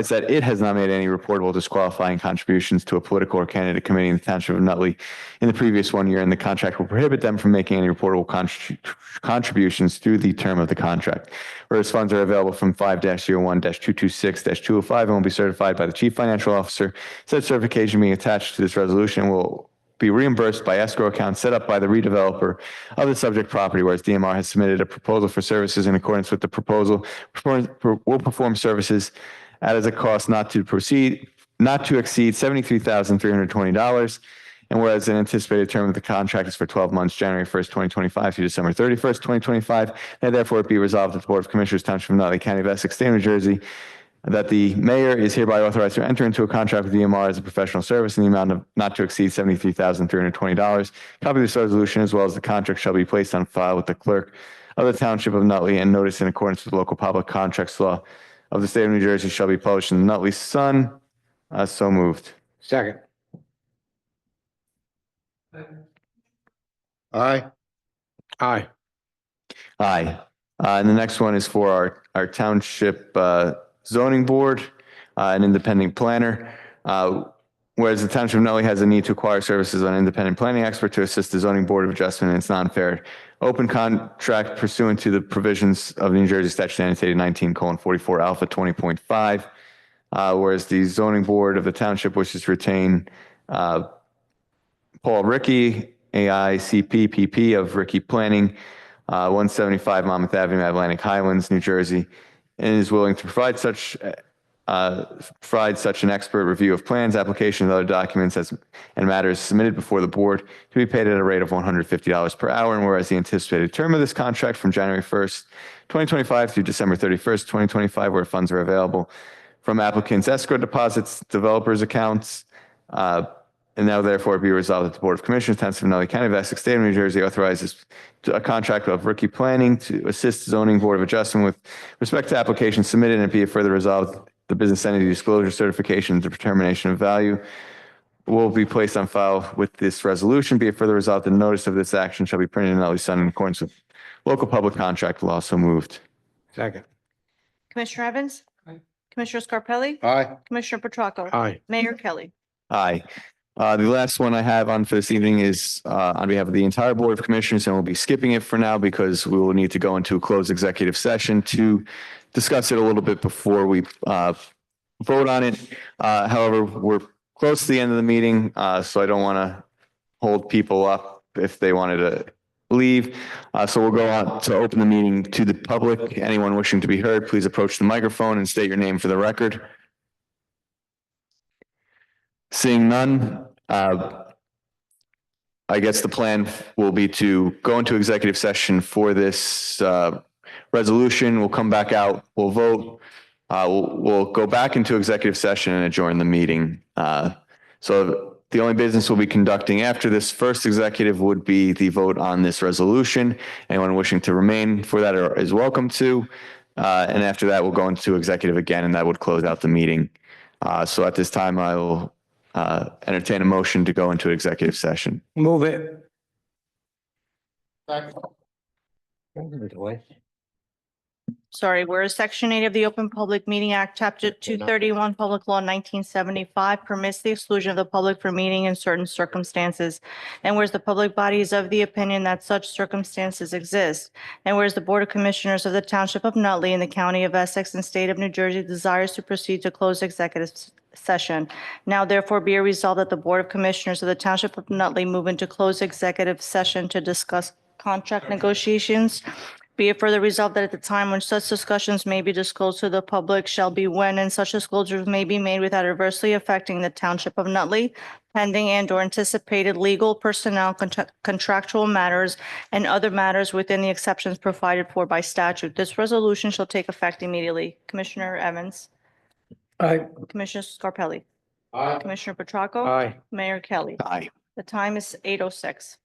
that it has not made any reportable disqualifying contributions to a political or candidate committee in the Township of Nutley in the previous 1 year, and the contract will prohibit them from making any reportable contributions through the term of the contract. Whereas funds are available from 5-01-226-205 and will be certified by the Chief Financial Officer. Said certification being attached to this resolution will be reimbursed by escrow account set up by the redeveloper of the subject property, whereas DMR has submitted a proposal for services in accordance with the proposal, will perform services at as a cost not to exceed $73,320. And whereas an anticipated term of the contract is for 12 months, January 1st, 2025 through December 31st, 2025, and therefore it be resolved that the Board of Commissioners, Township of Nutley County of Essex, State of New Jersey, that the mayor is hereby authorized to enter into a contract with DMR as a professional service in the amount of not to exceed $73,320. Copy of this resolution as well as the contract shall be placed on file with the clerk of the Township of Nutley, and notice in accordance with local public contracts law of the State of New Jersey shall be published in the Nutley Sun. So moved. Second. Aye. Aye. Aye. And the next one is for our township zoning board, an independent planner. Whereas the township of Nutley has a need to acquire services on an independent planning expert to assist the zoning board of adjustment in its non-fair open contract pursuant to the provisions of the New Jersey statute annotated 19:44 alpha 20.5. Whereas the zoning board of the township wishes to retain Paul Ricky, AICP PP of Ricky Planning, 175 Monmouth Avenue, Atlantic Highlands, New Jersey, and is willing to provide such an expert review of plans, applications, and other documents and matters submitted before the board to be paid at a rate of $150 per hour. And whereas the anticipated term of this contract from January 1st, 2025 through December 31st, 2025, where funds are available from applicants' escrow deposits, developers' accounts, and now therefore be resolved that the Board of Commissioners, Township of Nutley County of Essex, State of New Jersey, authorizes a contract of Ricky Planning to assist the Zoning Board of Adjustment with respect to applications submitted, and be it further resolved, the business entity disclosure certification and determination of value will be placed on file with this resolution. Be it further resolved, the notice of this action shall be printed in Nutley Sun in accordance with local public contract law. So moved. Second. Commissioner Evans? Aye. Commissioner Scarpelli? Aye. Commissioner Petracca? Aye. Mayor Kelly? Aye. The last one I have on for this evening is on behalf of the entire Board of Commissioners, and we'll be skipping it for now because we will need to go into a closed executive session to discuss it a little bit before we vote on it. However, we're close to the end of the meeting, so I don't want to hold people up if they wanted to leave. So we'll go on to open the meeting to the public. Anyone wishing to be heard, please approach the microphone and state your name for the record. Seeing none, I guess the plan will be to go into executive session for this resolution. We'll come back out, we'll vote. We'll go back into executive session and adjourn the meeting. So the only business we'll be conducting after this first executive would be the vote on this resolution. Anyone wishing to remain for that is welcome to. And after that, we'll go into executive again, and that would close out the meeting. So at this time, I will entertain a motion to go into executive session. Move it. Sorry, whereas Section 8 of the Open Public Meeting Act, Chapter 231, Public Law 1975 permits the exclusion of the public from meeting in certain circumstances. And whereas the public body is of the opinion that such circumstances exist. And whereas the Board of Commissioners of the Township of Nutley in the County of Essex and State of New Jersey desires to proceed to close executive session. Now therefore be it resolved that the Board of Commissioners of the Township of Nutley move into closed executive session to discuss contract negotiations. Be it further resolved that at the time when such discussions may be disclosed to the public shall be when and such disclosures may be made without adversely affecting the Township of Nutley, pending and or anticipated legal, personnel, contractual matters, and other matters within the exceptions provided for by statute. This resolution shall take effect immediately. Commissioner Evans? Aye. Commissioner Scarpelli? Aye. Commissioner Petracca? Aye. Mayor Kelly? Aye. The time is 8:06.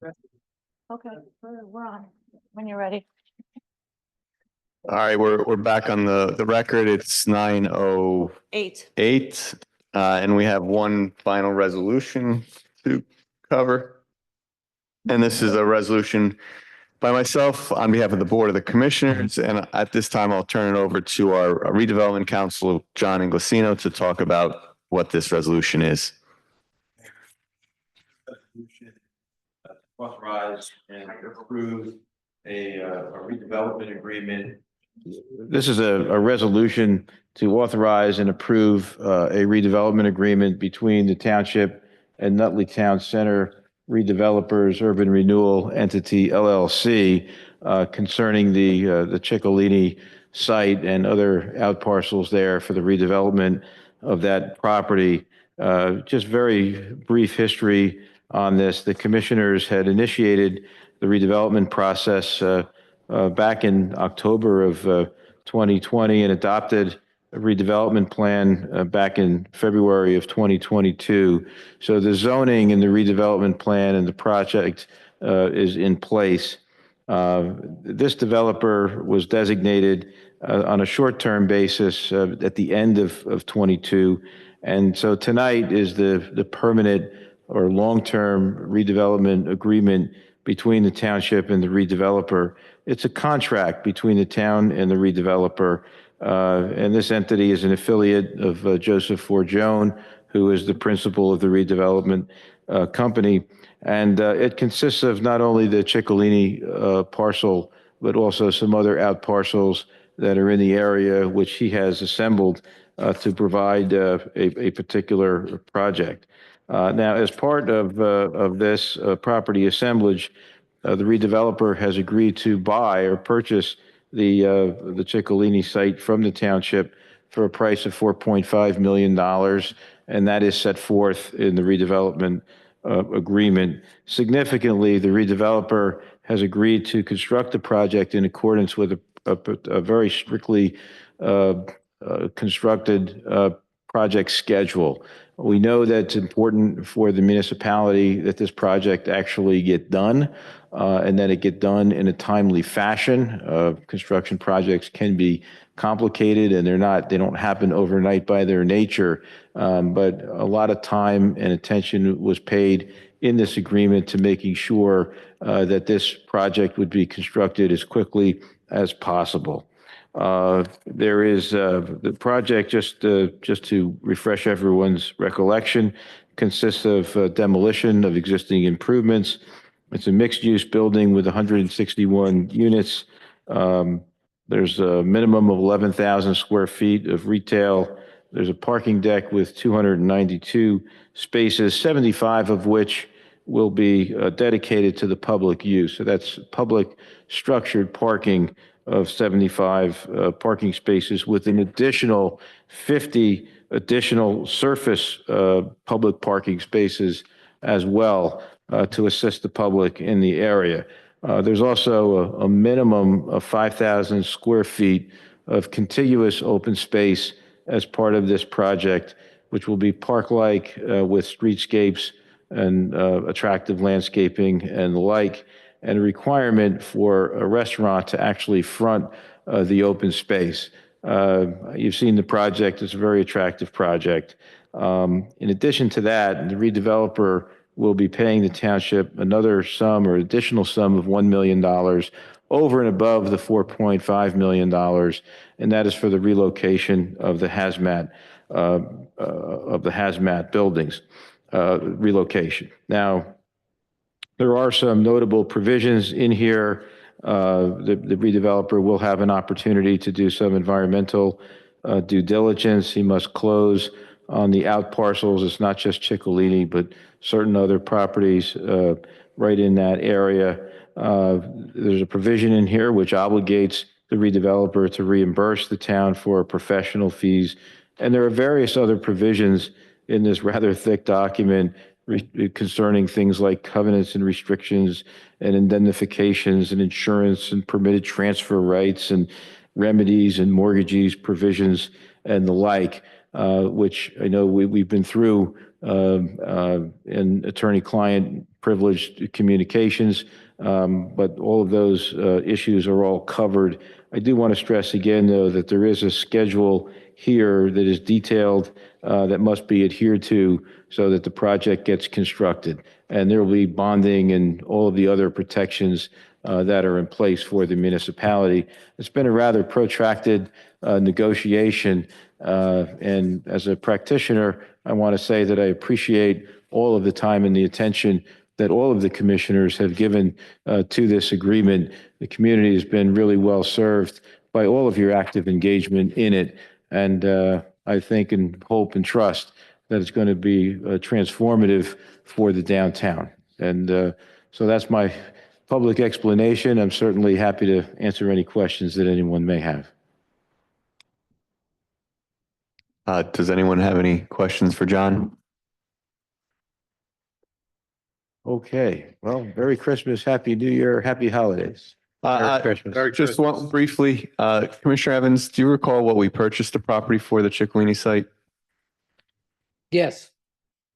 Okay, we're on, when you're ready. All right, we're back on the record. It's 9:08, 8. and we have one final resolution to cover. And this is a resolution by myself on behalf of the Board of the Commissioners. And at this time, I'll turn it over to our redevelopment counsel, John Inglesino, to talk about what this resolution is. Authorize and approve a redevelopment agreement. This is a resolution to authorize and approve a redevelopment agreement between the township and Nutley Town Center Redevelopers Urban Renewal Entity LLC concerning the Ciccolini site and other outparcels there for the redevelopment of that property. Just very brief history on this. The commissioners had initiated the redevelopment process back in October of 2020 and adopted a redevelopment plan back in February of 2022. So the zoning and the redevelopment plan and the project is in place. This developer was designated on a short-term basis at the end of 22. And so tonight is the permanent or long-term redevelopment agreement between the township and the redeveloper. It's a contract between the town and the redeveloper. And this entity is an affiliate of Joseph Forgione, who is the principal of the redevelopment company. And it consists of not only the Ciccolini parcel, but also some other out parcels that are in the area, which he has assembled to provide a particular project. Now, as part of this property assemblage, the redeveloper has agreed to buy or purchase the Ciccolini site from the township for a price of $4.5 million, and that is set forth in the redevelopment agreement. Significantly, the redeveloper has agreed to construct the project in accordance with a very strictly constructed project schedule. We know that it's important for the municipality that this project actually get done and that it get done in a timely fashion. Construction projects can be complicated and they don't happen overnight by their nature. But a lot of time and attention was paid in this agreement to making sure that this project would be constructed as quickly as possible. There is the project, just to refresh everyone's recollection, consists of demolition of existing improvements. It's a mixed-use building with 161 units. There's a minimum of 11,000 square feet of retail. There's a parking deck with 292 spaces, 75 of which will be dedicated to the public use. So that's public structured parking of 75 parking spaces with an additional 50 additional surface public parking spaces as well to assist the public in the area. There's also a minimum of 5,000 square feet of contiguous open space as part of this project, which will be park-like with streetscapes and attractive landscaping and the like, and a requirement for a restaurant to actually front the open space. You've seen the project. It's a very attractive project. In addition to that, the redeveloper will be paying the township another sum or additional sum of $1 million over and above the $4.5 million, and that is for the relocation of the hazmat buildings relocation. Now, there are some notable provisions in here. The redeveloper will have an opportunity to do some environmental due diligence. He must close on the out parcels. It's not just Ciccolini, but certain other properties right in that area. There's a provision in here which obligates the redeveloper to reimburse the town for professional fees. And there are various other provisions in this rather thick document concerning things like covenants and restrictions and indemnifications and insurance and permitted transfer rights and remedies and mortgagees provisions and the like, which I know we've been through and attorney-client privileged communications. But all of those issues are all covered. I do want to stress again, though, that there is a schedule here that is detailed that must be adhered to so that the project gets constructed. And there will be bonding and all of the other protections that are in place for the municipality. It's been a rather protracted negotiation. And as a practitioner, I want to say that I appreciate all of the time and the attention that all of the commissioners have given to this agreement. The community has been really well served by all of your active engagement in it. And I think and hope and trust that it's going to be transformative for the downtown. And so that's my public explanation. I'm certainly happy to answer any questions that anyone may have. Does anyone have any questions for John? Okay, well, Merry Christmas, Happy New Year, Happy Holidays. Merry Christmas. Just one briefly, Commissioner Evans, do you recall what we purchased the property for, the Chicalini site? Yes,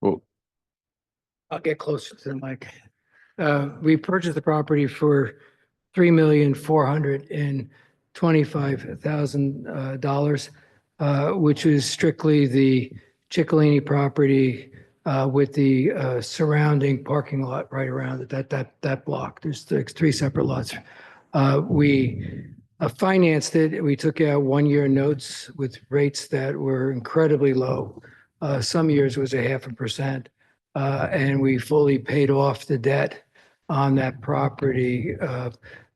Well, I'll get closer to the mic. We purchased the property for $3,425,000, which is strictly the Chicalini property with the surrounding parking lot right around it, that block. There's three separate lots. We financed it. We took out 1-year notes with rates that were incredibly low. Some years was 0.5%. And we fully paid off the debt on that property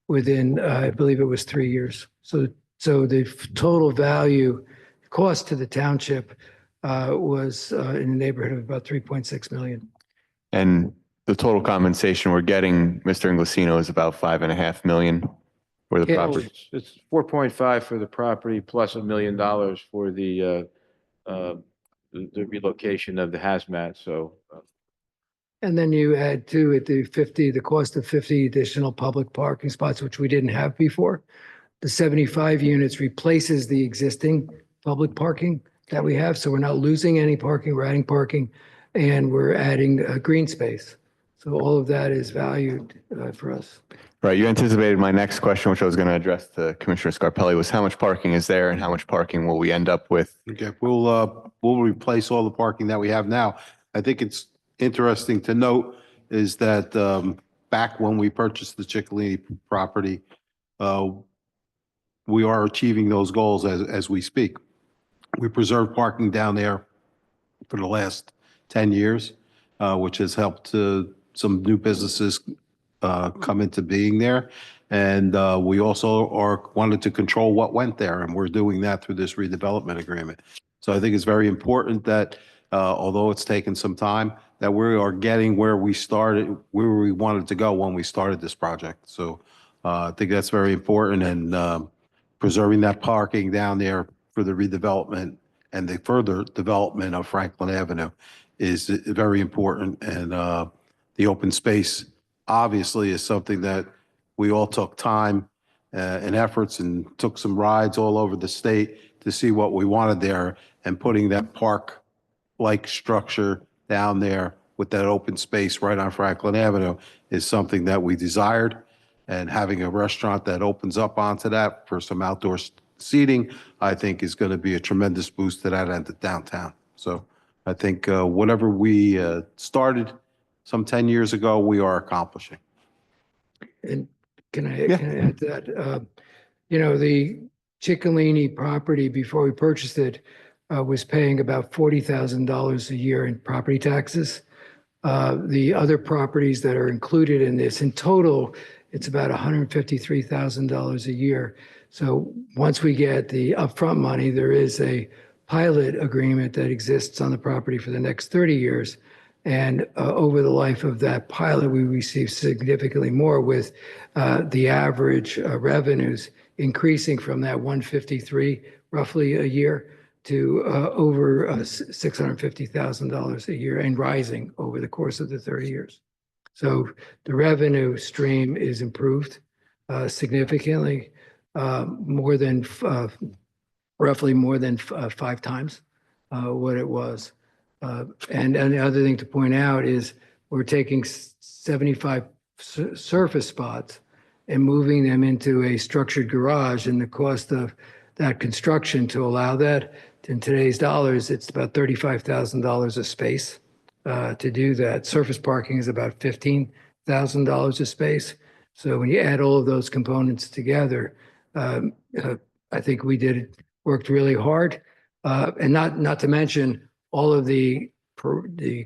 within, I believe it was 3 years. So the total value cost to the township was in the neighborhood of about 3.6 million. and the total compensation we're getting, Mr. Inglesino, is about 5.5 million for the Yeah, property. It's 4.5 for the property plus $1 million for the relocation of the hazmat. So And then you add to it the cost of 50 additional public parking spots, which we didn't have before. The 75 units replaces the existing public parking that we have. So we're not losing any parking, we're adding parking, and we're adding green space. So all of that is valued for us. Right, you anticipated my next question, which I was going to address to Commissioner Scarpelli, was how much parking is there and how much parking will we end up with? Okay, we'll replace all the parking that we have now. I think it's interesting to note is that back when we purchased the Chicalini property, we are achieving those goals as we speak. We preserved parking down there for the last 10 years, which has helped some new businesses come into being there. And we also wanted to control what went there, and we're doing that through this redevelopment agreement. So I think it's very important that although it's taken some time, that we are getting where we started, where we wanted to go when we started this project. So I think that's very important, and preserving that parking down there for the redevelopment and the further development of Franklin Avenue is very important. And the open space obviously is something that we all took time and efforts and took some rides all over the state to see what we wanted there, and putting that park-like structure down there with that open space right on Franklin Avenue is something that we desired. And having a restaurant that opens up onto that for some outdoor seating, I think is going to be a tremendous boost to that end of downtown. So I think whatever we started some 10 years ago, we are accomplishing. And can I add to that? The Chicalini property, before we purchased it, was paying about $40,000 a year in property taxes. The other properties that are included in this, in total, it's about $153,000 a year. So once we get the upfront money, there is a pilot agreement that exists on the property for the next 30 years. And over the life of that pilot, we receive significantly more, with the average revenues increasing from that 153 roughly a year to over $650,000 a year, and rising over the course of the 30 years. So the revenue stream is improved significantly, roughly more than 5 times what it was. And the other thing to point out is we're taking 75 surface spots and moving them into a structured garage, and the cost of that construction to allow that in today's dollars, it's about $35,000 a space to do that. Surface parking is about $15,000 a space. So when you add all of those components together, I think worked really hard. And not to mention all of the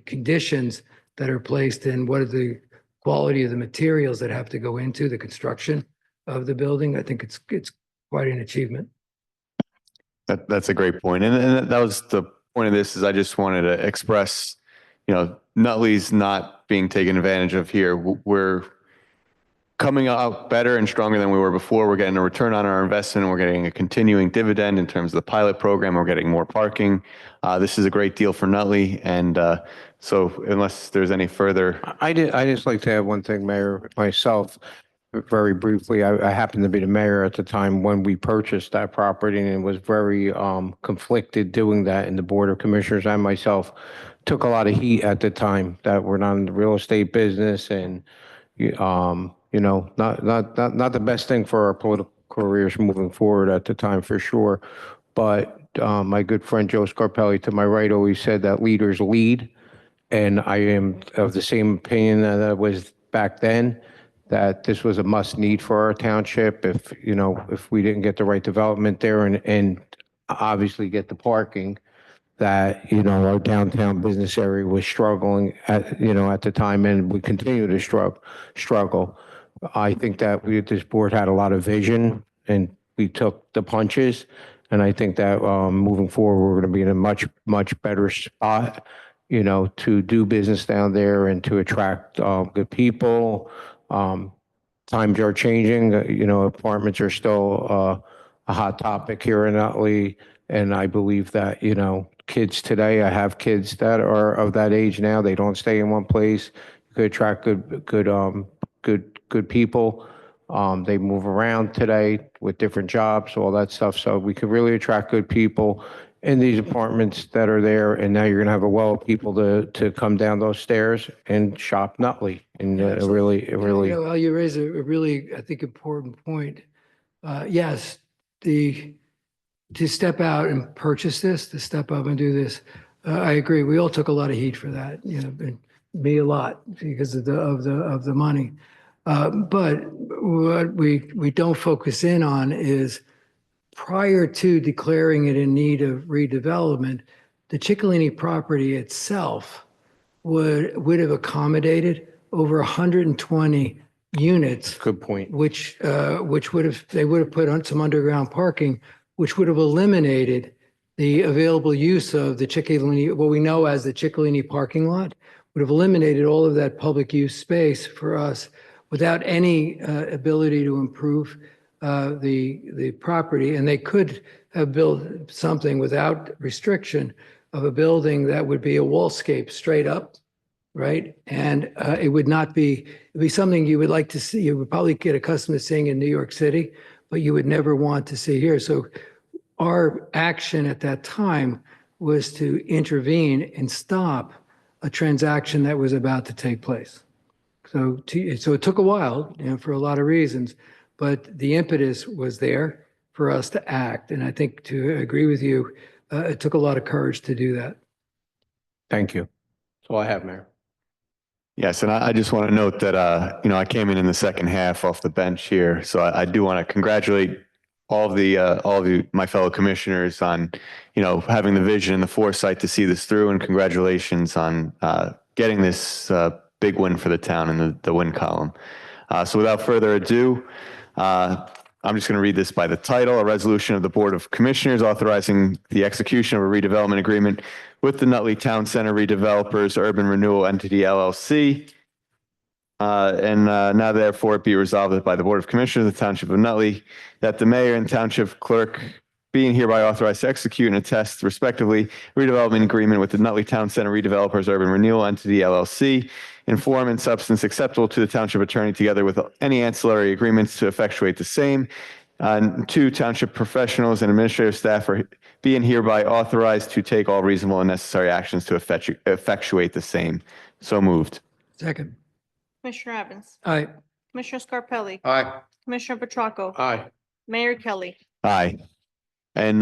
conditions that are placed in what are the quality of the materials that have to go into the construction of the building. I think it's quite an achievement. That's a great point. And that was the point of this, is I just wanted to express, Nutley's not being taken advantage of here. We're coming out better and stronger than we were before. We're getting a return on our investment. We're getting a continuing dividend in terms of the pilot program. We're getting more parking. This is a great deal for Nutley. And so unless there's any further. I just like to add one thing, Mayor, myself, very briefly. I happened to be the mayor at the time when we purchased that property, and was very conflicted doing that. And the Board of Commissioners and myself took a lot of heat at the time that we're not in the real estate business, and not the best thing for our political careers moving forward at the time, for sure. But my good friend Joe Scarpelli to my right always said that leaders lead. And I am of the same opinion that I was back then, that this was a must need for our township. If we didn't get the right development there and obviously get the parking, that, our downtown business area was struggling at the time, and we continue to struggle. I think that this board had a lot of vision, and we took the punches. And I think that moving forward, we're going to be in a much, much better spot, to do business down there and to attract good people. Times are changing, apartments are still a hot topic here in Nutley. And I believe that, kids today, I have kids that are of that age now. They don't stay in one place. You could attract good people. They move around today with different jobs, all that stuff. So we could really attract good people in these apartments that are there. And now you're going to have a well of people to come down those stairs and shop Nutley. And it really. Well, you raise a really, I think, important point. Yes, to step out and purchase this, to step up and do this, I agree. We all took a lot of heat for that. And me a lot because of the money. But what we don't focus in on is, prior to declaring it in need of redevelopment, the Ciccolini property itself would have accommodated over 120 units. Good point. Which they would have put on some underground parking, which would have eliminated the available use of the Ciccolini, what we know as the Ciccolini parking lot, would have eliminated all of that public use space for us without any ability to improve the property. And they could have built something without restriction of a building that would be a wallscape straight up, right? And it would be something you would like to see. You would probably get accustomed to seeing in New York City, but you would never want to see here. So our action at that time was to intervene and stop a transaction that was about to take place. So it took a while, for a lot of reasons, but the impetus was there for us to act. And I think, to agree with you, it took a lot of courage to do that. Thank you. That's all I have, Mayor. Yes, and I just want to note that, I came in the second half off the bench here. So I do want to congratulate all of you, my fellow commissioners, on, having the vision and the foresight to see this through. And congratulations on getting this big win for the town in the win column. So without further ado, I'm just going to read this by the title: a resolution of the Board of Commissioners authorizing the execution of a redevelopment agreement with the Nutley Town Center Redevelopers Urban Renewal Entity LLC. And now therefore be resolved that by the Board of Commissioners of the Township of Nutley, that the mayor and township clerk being hereby authorized to execute and attest respectively redevelopment agreement with the Nutley Town Center Redevelopers Urban Renewal Entity LLC in form and substance acceptable to the township attorney, together with any ancillary agreements to effectuate the same. Two, township professionals and administrative staff are be and hereby authorized to take all reasonable and necessary actions to effectuate the same. So moved. Second. Commissioner Evans, Aye. Commissioner Scarpelli, Aye. Commissioner Petracca, Aye. Mayor Kelly. Aye. And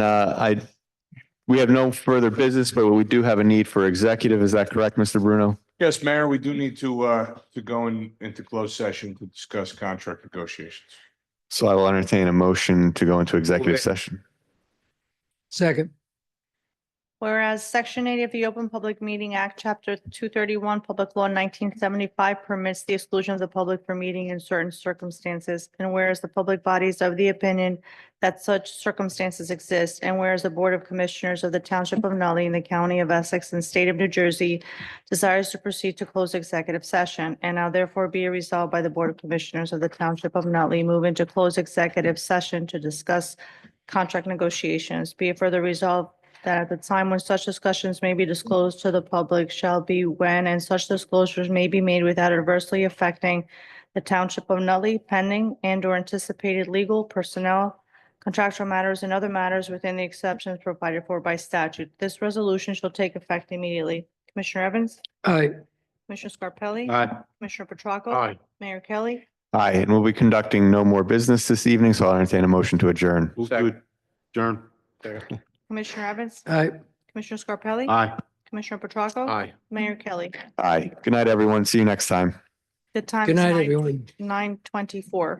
we have no further business, but we do have a need for executive. Is that correct, Mr. Bruno? Yes, Mayor, we do need to go into closed session to discuss contract negotiations. So I will entertain a motion to go into executive session. Second. Whereas Section 80 of the Open Public Meeting Act, Chapter 231, Public Law 1975 permits the exclusion of the public from meeting in certain circumstances. And whereas the public body is of the opinion that such circumstances exist, and whereas the Board of Commissioners of the Township of Nutley in the County of Essex and State of New Jersey desires to proceed to close executive session, and now therefore be resolved by the Board of Commissioners of the Township of Nutley, move into close executive session to discuss contract negotiations. Be it further resolved that at the time when such discussions may be disclosed to the public shall be when and such disclosures may be made without adversely affecting the Township of Nutley pending and or anticipated legal, personnel, contractual matters, and other matters within the exceptions provided for by statute. This resolution shall take effect immediately. Commissioner Evans, Aye. Commissioner Scarpelli, Aye. Commissioner Petracca, Aye. Mayor Kelly. Aye, and we'll be conducting no more business this evening, so I'll entertain a motion to adjourn. Move to adjourn. Commissioner Evans, Aye. Commissioner Scarpelli, Aye. Commissioner Petracca, Aye. Mayor Kelly. Aye. Good night, everyone. See you next time. The time Good is night, everyone. 9:24.